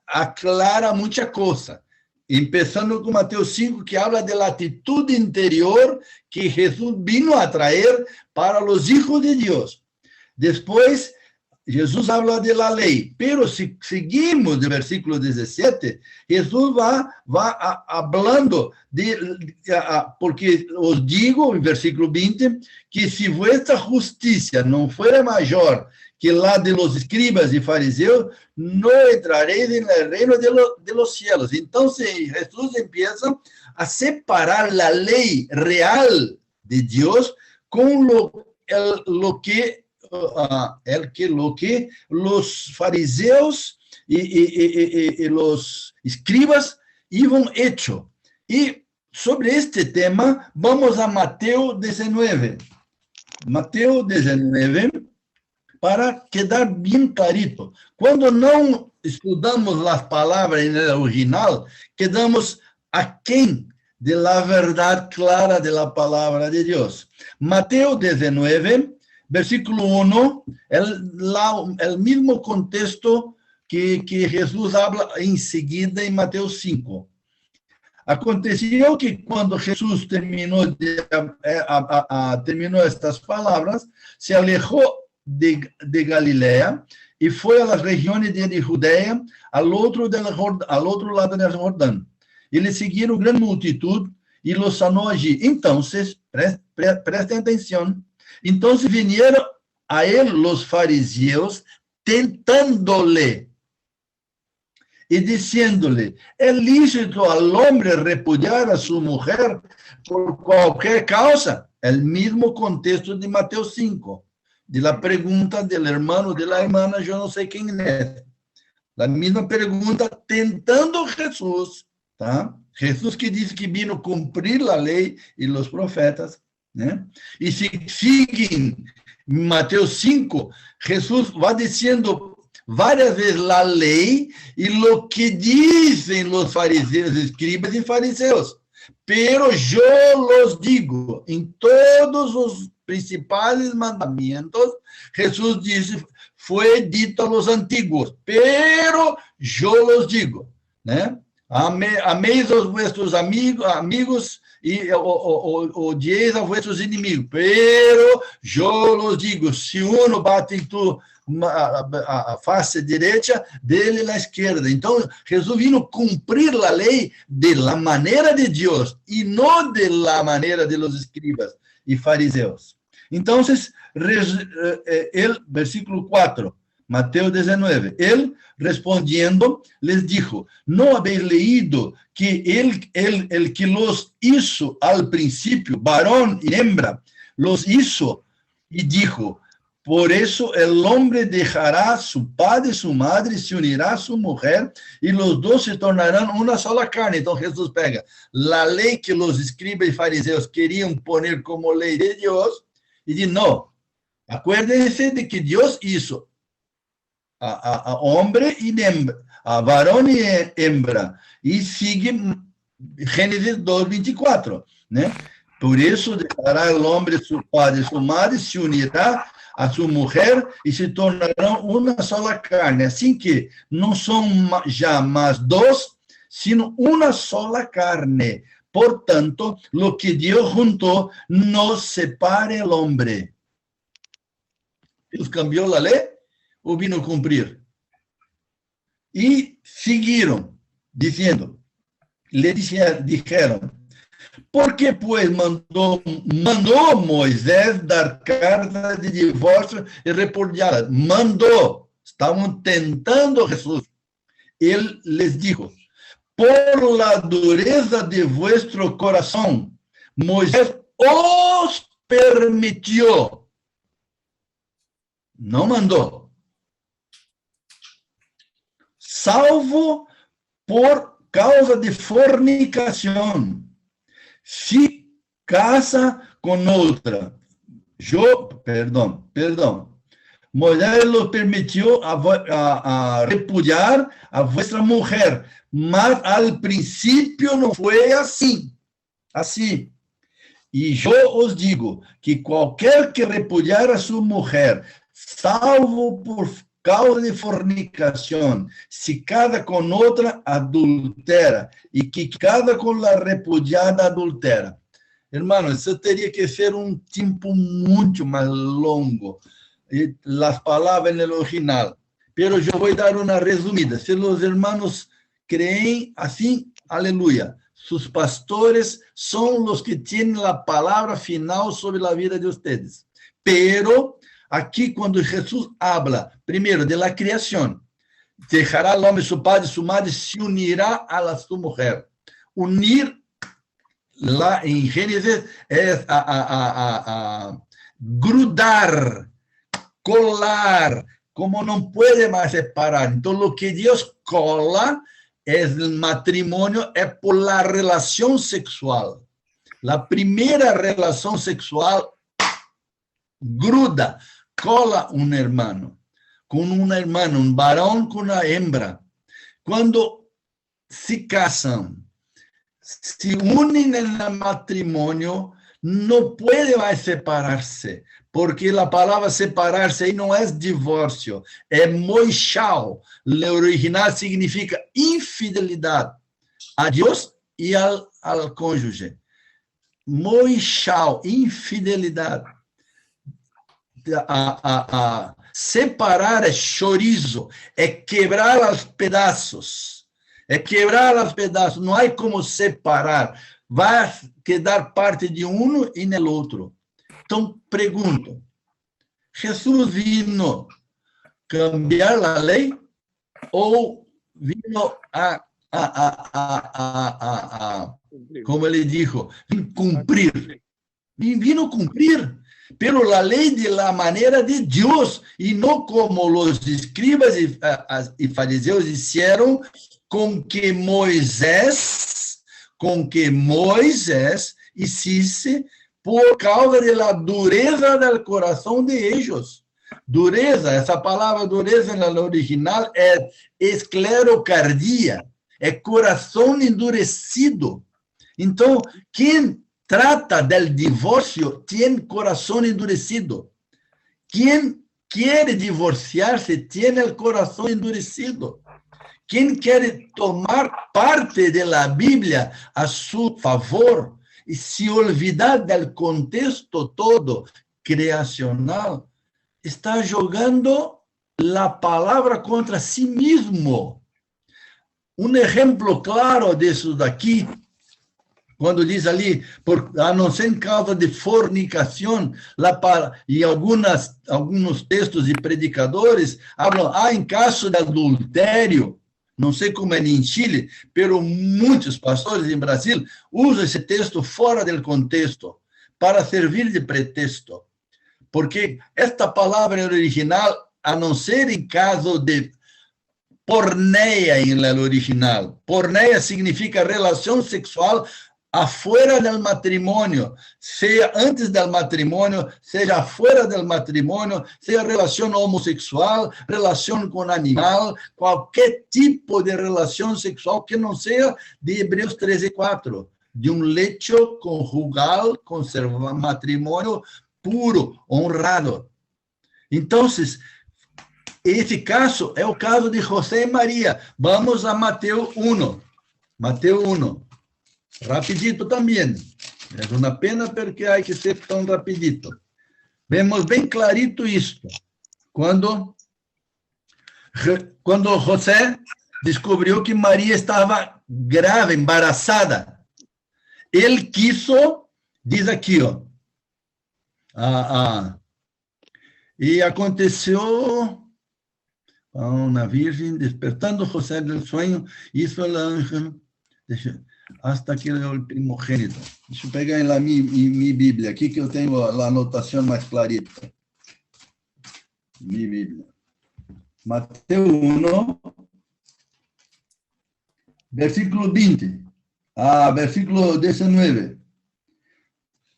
aclara mucha cosa. Empezando con Mateo 5, que habla de la actitud interior que Jesús vino a traer para los hijos de Dios. Después, Jesús habla de la ley, pero si seguimos del versículo 17, Jesús va hablando porque os digo, en versículo 20, que si vuestra justicia no fuera mayor que la de los escribas y fariseos, no entraréis en el reino de los cielos. Entonces Jesús empieza a separar la ley real de Dios con lo que los fariseos y los escribas iban hecho. Y sobre este tema vamos a Mateo 19. Mateo 19, para quedar bien clarito. Cuando no estudamos las palabras en el original, quedamos aquén de la verdad clara de la palabra de Dios. Mateo 19, versículo 1, el mismo contexto que Jesús habla enseguida en Mateo 5. Aconteció que cuando Jesús terminó estas palabras, se alejó de Galilea y fue a las regiones de Judea, al otro lado del Jordán. Y le siguieron gran multitud y los sanó allí. Entonces, presten atención, entonces vinieron a él los fariseos tentándole y diciéndole, ¿es lícito al hombre repudiar a su mujer por cualquier causa? El mismo contexto de Mateo 5. De la pregunta del hermano, de la hermana, yo no sé quién es. La misma pregunta, tentando a Jesús, ¿tá? Jesús que dice que vino a cumplir la ley y los profetas, ¿eh? Y si siguen Mateo 5, Jesús va diciendo varias veces la ley y lo que dicen los fariseos, escribas y fariseos. Pero yo los digo, en todos los principales mandamientos, Jesús dice, fue dito a los antiguos, pero yo los digo, ¿eh? Améis a vuestros amigos y odiéis a vuestros inimigos, pero yo los digo, si uno bate en tu face derecha, dele la izquierda. Entonces, Jesús vino a cumplir la ley de la manera de Dios y no de la manera de los escribas y fariseos. Entonces, el versículo 4, Mateo 19, él respondiendo les dijo, ¿no habéis leído que el que los hizo al principio, varón y hembra, los hizo y dijo, por eso el hombre dejará a su padre y su madre, se unirá a su mujer y los dos se tornarán una sola carne? Entonces Jesús pega la ley que los escribas y fariseos querían poner como ley de Dios y dice, no, acuérdense de que Dios hizo a hombre y hembra, a varón y hembra, y sigue Génesis 2:24, ¿no? Por eso dejará el hombre su padre y su madre, se unirá a su mujer y se tornarán una sola carne. Así que no son ya más dos, sino una sola carne. Por tanto, lo que Dios juntó, no separe el hombre. ¿Dios cambió la ley o vino a cumplir? Y siguieron diciendo, le dijeron, ¿por qué pues mandó Moisés dar carta de divorcio y repudiarla? Mandó, estaban tentando a Jesús. Él les dijo, por la dureza de vuestro corazón, Moisés os permitió, no mandó, salvo por causa de fornicación, si casa con otra. Moisés los permitió a repudiar a vuestra mujer, mas al principio no fue así. Y yo os digo que cualquier que repudiar a su mujer, salvo por causa de fornicación, se casa con otra, adultera, y que casa con la repudiada adultera. Hermano, isso teria que ser um tempo muito mais longo. Las palabras en el original. Pero yo voy a dar una resumida. Si los hermanos creen así, aleluya. Sus pastores son los que tienen la palabra final sobre la vida de ustedes. Pero aquí cuando Jesús habla, primero, de la creación, dejará el hombre su padre y su madre, se unirá a su mujer. Unir, en Génesis, es grudar, colar, como no puede más separar. Entonces, lo que Dios cola es el matrimonio, es por la relación sexual. La primera relación sexual gruda, cola un hermano, con una hermana, un varón con una hembra. Cuando se casan, se unen en el matrimonio, no puede más separarse. Porque la palabra separarse aí não é divórcio, é moixao. O original significa infidelidade a Deus e ao cônjuge. Moixao, infidelidade. Separar é chorizo, é quebrar aos pedaços. Não há como separar. Vai quedar parte de um e no outro. Então, pergunto, Jesus vino cambiar a lei ou vino como ele dijo, cumprir? Vino cumprir, pero la ley de la manera de Dios, y no como los escribas y fariseos hicieron con que Moisés hiciste por causa de la dureza del corazón de ellos. Dureza, essa palavra dureza no original é esclerocardia, é coração endurecido. Então, quem trata del divórcio tem coração endurecido. Quem quer divorciar-se tem o coração endurecido. Quem quer tomar parte da Bíblia a seu favor e se olvidar do contexto todo criacional, está jogando a palavra contra si mesmo. Um exemplo claro disso daqui, quando diz ali, a não ser em causa de fornicação, e alguns textos e predicadores falam, em caso de adultério, não sei como é em Chile, pero muitos pastores em Brasil usam esse texto fora do contexto, para servir de pretexto. Porque esta palavra original, a não ser em caso de porneia em el original. Porneia significa relação sexual afuera del matrimônio, seja antes del matrimônio, seja fora del matrimônio, seja relação homossexual, relação com animal, qualquer tipo de relação sexual que não seja de Hebreus 13:4, de um lecho conjugal, conserva matrimônio puro, honrado. Então, esse caso é o caso de José e Maria. Vamos a Mateus 1. Mateo 1. Rapidito também. É uma pena porque há que ser tão rapidito. Vemos bem clarito isto. Quando José descobriu que Maria estava grávida, embaraçada, ele quiso, diz aqui, ó, e aconteceu a uma virgem despertando José del sueño, hizo el ángel, hasta que el primogênito. Deixa eu pegar em minha Bíblia aqui, que eu tenho a anotação mais clarita. Minha Bíblia. Mateo 1, versículo 20. Versículo 19.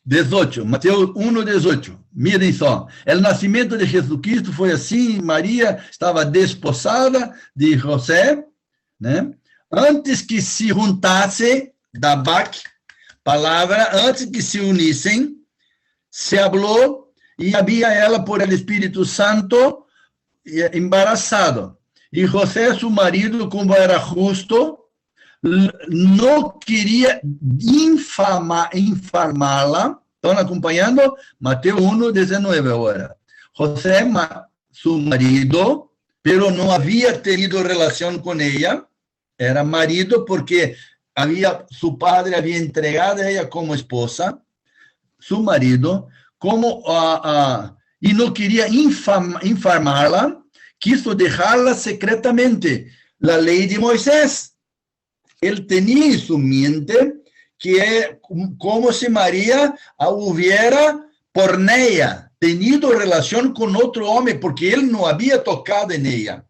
18. Mateo 1, 18. Mirem só. O nascimento de Jesucristo foi assim. Maria estava desposada de José, né? Antes que se juntasse, Dabak, palavra, antes que se unissem, se falou e havia ela por el Espírito Santo embarazado. E José, seu marido, como era justo, não queria infamá-la. Estão acompanhando? Mateus 1, 19 agora. José, seu marido, pero não havia tenido relação com ela. Era marido porque seu padre havia entregado a ela como esposa, seu marido, e não queria infamá-la, quiso deixá-la secretamente. A lei de Moisés. Ele tinha em sua mente que é como se Maria hubiera por ella tenido relação com outro homem, porque ele não havia tocado em ela.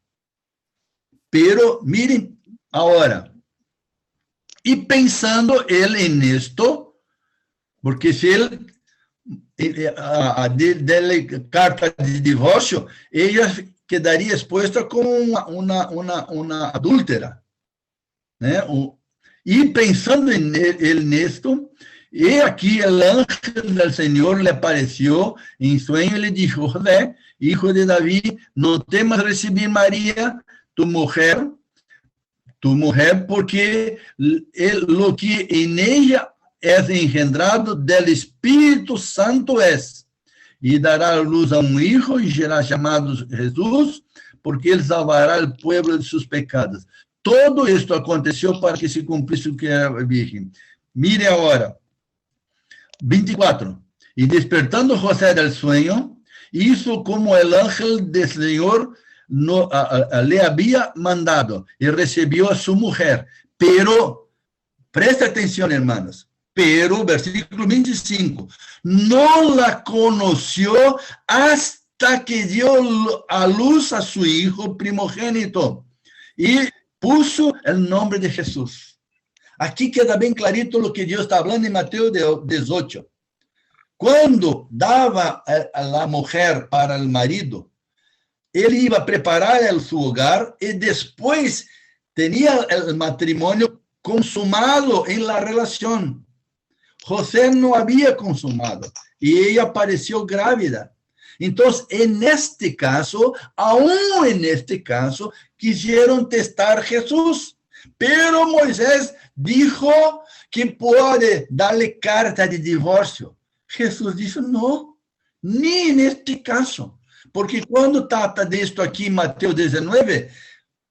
Pero, miren, agora, e pensando ele nisto, porque se ele dele carta de divórcio, ela quedaria exposta como uma adúltera, né? E pensando ele nisto, e aqui o ángel do Senhor lhe apareceu em sonho e lhe disse: José, hijo de David, não temas receber Maria, tu mujer, porque lo que en ella es engendrado del Espíritu Santo es, y dará luz a un hijo y será llamado Jesús, porque él salvará al pueblo de sus pecados. Todo esto aconteció para que se cumplisse o que era virgem. Mire agora, 24. Y despertando José del sueño, hizo como el ángel del Señor le había mandado y recibió a su mujer. Pero, presta atención, hermanos, pero, versículo 25, no la conoció hasta que dio a luz a su hijo primogénito y puso el nombre de Jesús. Aquí queda bem clarito lo que Dios está hablando en Mateo 18. Cuando daba a la mujer para el marido, ele iba a preparar seu hogar e depois tinha o matrimônio consumado em la relação. José não havia consumado e ela apareceu grávida. Então, neste caso, aún neste caso, quiseram testar Jesus. Pero Moisés dijo que pode dar-lhe carta de divórcio. Jesus disse: não, nem neste caso. Porque quando trata disto aqui em Mateus 19,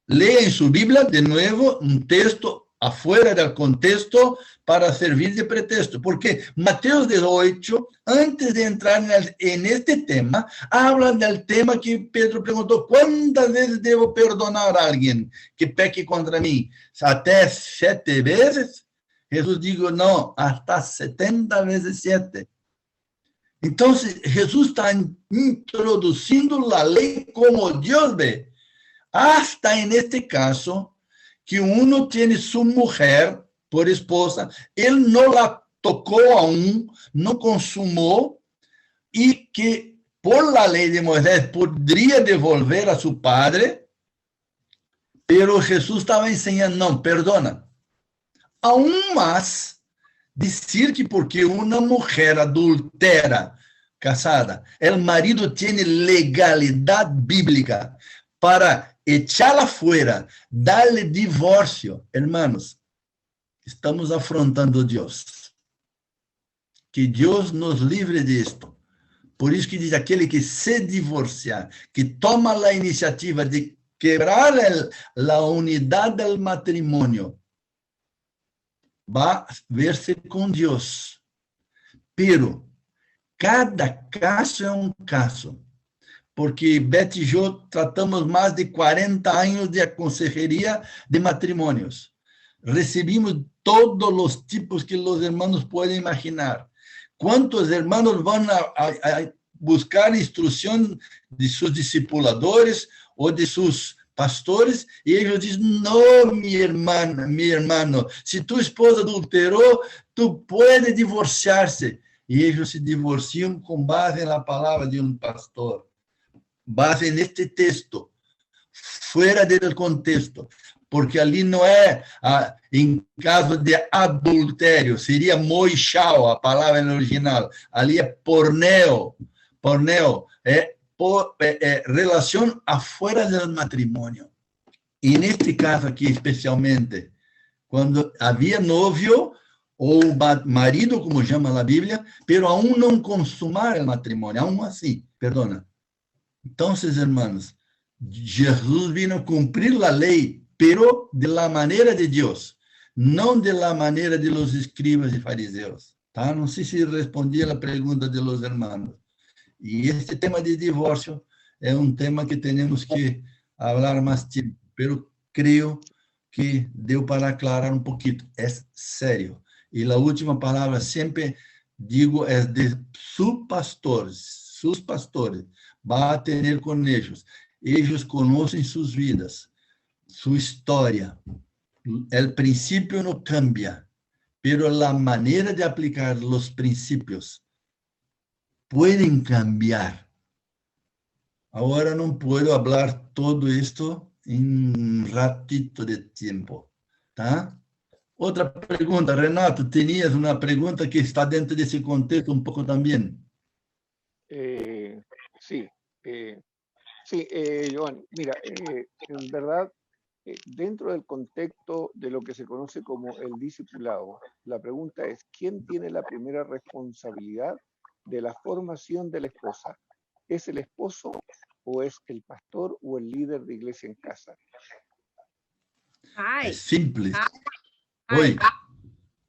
leia em sua Bíblia, de novo, um texto afuera do contexto para servir de pretexto. Porque Mateus 18, antes de entrar neste tema, habla do tema que Pedro perguntou: quantas vezes devo perdonar a alguém que peque contra mim? Até 7 vezes? Jesus digo: não, até 70 vezes 7. Então, Jesus está introduzindo a lei como Deus vê. Hasta neste caso, que uno tem sua mulher por esposa, ele não la tocou aún, não consumou, e que, por la lei de Moisés, poderia devolver a seu padre, pero Jesus estava ensinando: não, perdona. Aún mais, dizer que porque uma mulher adultera, casada, o marido tem legalidade bíblica para echá-la fora, dar-lhe divórcio, hermanos. estamos afrontando a Dios. Que Dios nos libre de esto. Por isso que diz, aquele que se divorciar, que toma a iniciativa de quebrar a unidade do matrimônio, vai ver-se com Deus. Pero cada caso é um caso. Porque Beth e eu tratamos mais de 40 anos de consejeria de matrimônios. Recebimos todos os tipos que os irmãos podem imaginar. ¿Cuántos hermanos van a buscar instrucción de sus discipuladores o de sus pastores? Y ellos dicen, no, mi hermano, si tu esposa adulteró, tú puedes divorciarse. Y ellos se divorcian con base en la palabra de un pastor, base en este texto, fuera del contexto. Porque ali não é, em caso de adultério, seria moixao, a palavra no original. Ali é porneo. Porneo é relação afuera do matrimônio. E neste caso aqui, especialmente, quando havia novio, ou marido, como chama a Bíblia, pero aún não consumar o matrimônio, aún assim, perdona. Então, irmãos, Jesus vino cumprir a lei, pero de la manera de Dios, não de la manera de los escribas e fariseus. Tá? Não sei se respondi a pergunta de los hermanos. E este tema de divórcio é um tema que temos que falar mais tempo, pero creio que deu para aclarar um pouquinho. É sério. E a última palavra, sempre digo, é de sus pastores. Vai ter com eles. Eles conhecem suas vidas. Su historia. El principio no cambia, pero la manera de aplicar los principios pueden cambiar. Ahora no puedo hablar todo esto en un ratito de tiempo. ¿Tá? Otra pregunta, Renato, tenías una pregunta que está dentro de ese contexto un poco también. Sí, Joan, mira, en verdad, dentro del contexto de lo que se conoce como el discipulado, la pregunta es, ¿quién tiene la primera responsabilidad de la formación de la esposa? ¿Es el esposo o es el pastor o el líder de iglesia en casa? Ai, É simples. ai, Oi.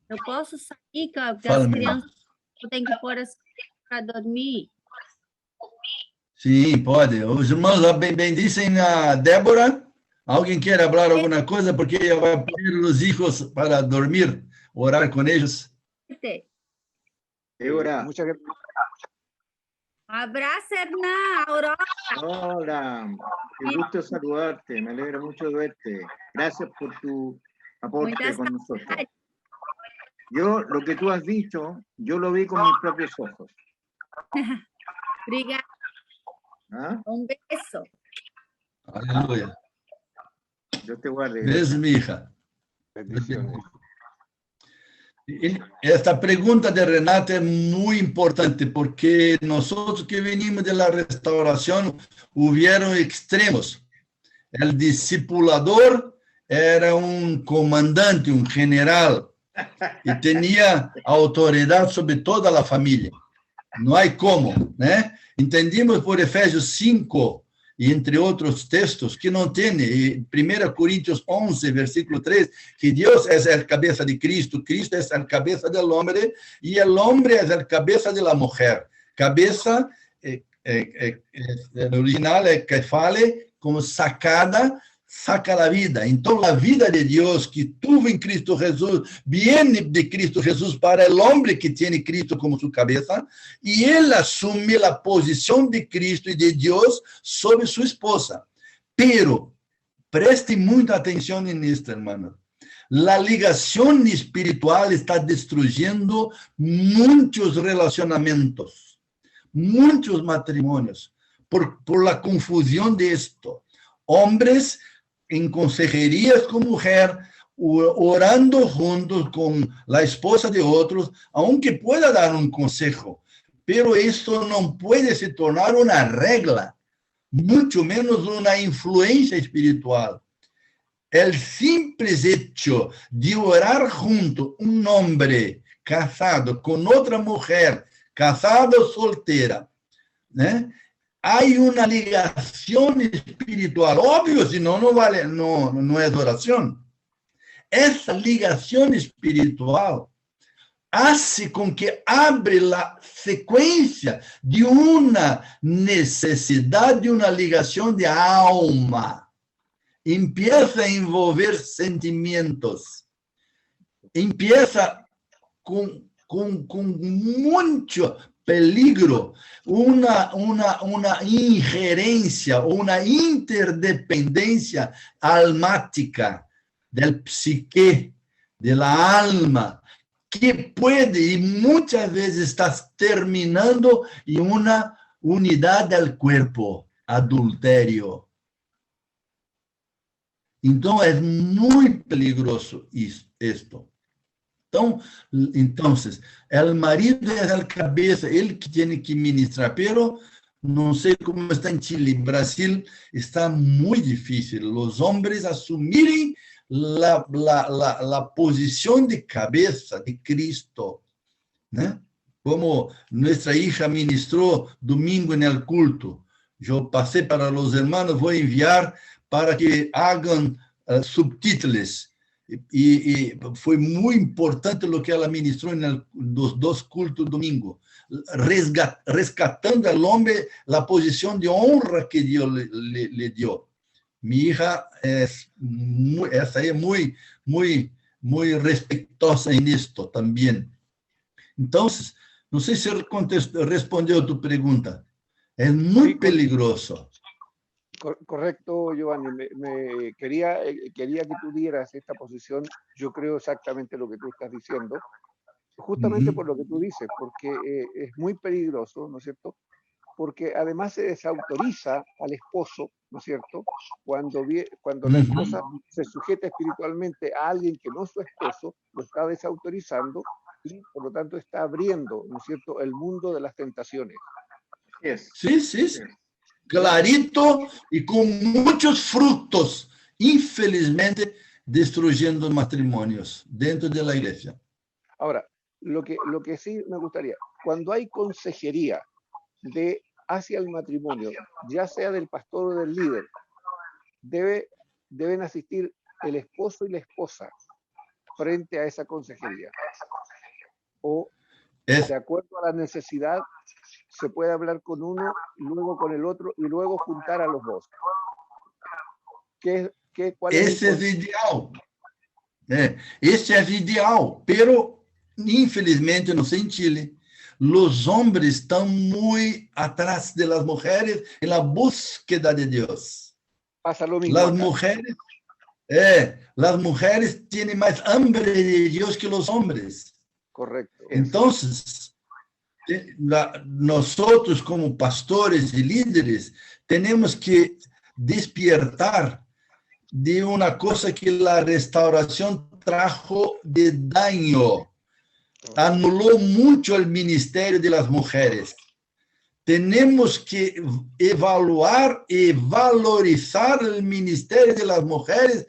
eu posso sair, que as Fala, crianças, eu tenho que pôr as crianças para dormir. Sim, pode. Os irmãos bendicem a Débora. Alguém quer falar alguma coisa? Porque ela vai pôr os filhos para dormir, orar com eles. Débora. Muchas gracias. Abraço, Hernán, Aurora. Hola, qué gusto saludarte, me alegra mucho de verte. Gracias por tu aporte Muchas con nosotros. Yo, lo que tú has dicho, yo lo vi con mis propios ojos. Obrigada. ¿Ah? Um beijo. Aleluia. Dios te guarde. Beijo, minha hija. Bendiciones. Esta pergunta de Renato é muito importante, porque nós que venimos da restauração, houveram extremos. O discipulador era um comandante, um general, e tinha autoridade sobre toda a família. Não há como, né? Entendimos por Efésios 5, e entre outros textos, que não tem, 1 Coríntios 11, versículo 3, que Deus é a cabeça de Cristo, Cristo é a cabeça do homem, e o homem é a cabeça da mulher. Cabeça, no original, é que fale como sacada, saca a vida. Então, a vida de Deus que tuvo em Cristo Jesus, viene de Cristo Jesus para o homem que tem Cristo como sua cabeça, e ele assume a posição de Cristo e de Deus sobre sua esposa. Pero, preste muita atenção nisto, hermano. A ligação espiritual está destruindo muitos relacionamentos, muitos matrimônios, por la confusão de esto. Hombres em consejerias com mulher, orando juntos com a esposa de outros, aunque pueda dar um consejo, pero isso não pode se tornar uma regra, muito menos uma influência espiritual. el simple hecho de orar junto un hombre casado con otra mujer, casado o soltera, ¿eh? Hay una ligación espiritual, obvio, si no, no vale, no es oración. Esa ligación espiritual hace con que abre la secuencia de una necesidad de una ligación de alma. Empieza a envolver sentimientos. Empieza con mucho peligro, una injerencia, una interdependencia almática del psique, de la alma, que puede y muchas veces estás terminando en una unidad del cuerpo, adulterio. Entonces, es muy peligroso esto. Entonces, el marido es el cabeza, él que tiene que ministrar, pero no sé cómo está en Chile. En Brasil está muy difícil los hombres asumirem la posición de cabeza de Cristo, ¿no? Como nuestra hija ministró domingo en el culto. Yo pasé para los hermanos, voy a enviar para que hagan subtítulos. Y fue muy importante lo que ella ministró en los dos cultos domingo, rescatando al hombre la posición de honra que Dios le dio. Mi hija es muy respetuosa en esto también. Entonces, no sé si respondió a tu pregunta. Es muy peligroso. Correcto, Giovanni. Quería que tú dieras esta posición. Yo creo exactamente lo que tú estás diciendo, justamente por lo que tú dices, porque es muy peligroso, ¿no es cierto? Porque además se desautoriza al esposo, ¿no es cierto? Cuando la esposa se sujeta espiritualmente a alguien que no es su esposo, lo está desautorizando y por lo tanto está abriendo, ¿no es cierto?, el mundo de las tentaciones. Sí. Clarito y con muchos frutos, infelizmente, destruyendo matrimonios dentro de la iglesia. Ahora, lo que sí me gustaría, cuando hay consejería hacia el matrimonio, ya sea del pastor o del líder, deben asistir el esposo y la esposa frente a esa consejería. O, de acuerdo a la necesidad, se puede hablar con uno, luego con el otro, y luego juntar a los dos. ¿Cuál es Ese es ideal. Ese es ideal, pero infelizmente, no sé, en Chile, los hombres están muy atrás de las mujeres en la búsqueda de Dios. Pasa lo mismo. Las mujeres tienen más hambre de Dios que los hombres. Correcto. Entonces, nosotros como pastores y líderes tenemos que despertar de una cosa que la restauración trajo de daño. Anuló mucho el ministerio de las mujeres. Tenemos que evaluar y valorizar el ministerio de las mujeres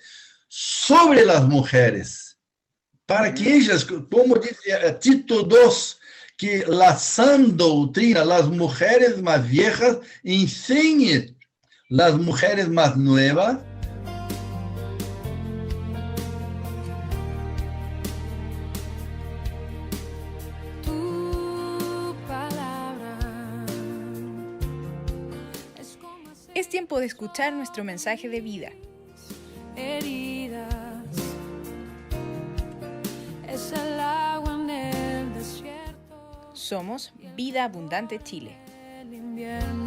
sobre las mujeres, para que ellas, como dice Tito II, que la sã doutrina, las mujeres más viejas, enseñen las mujeres más nuevas. Es tiempo de escuchar nuestro mensaje de vida. Heridas, es el agua en el desierto. Somos Vida Abundante Chile. El invierno.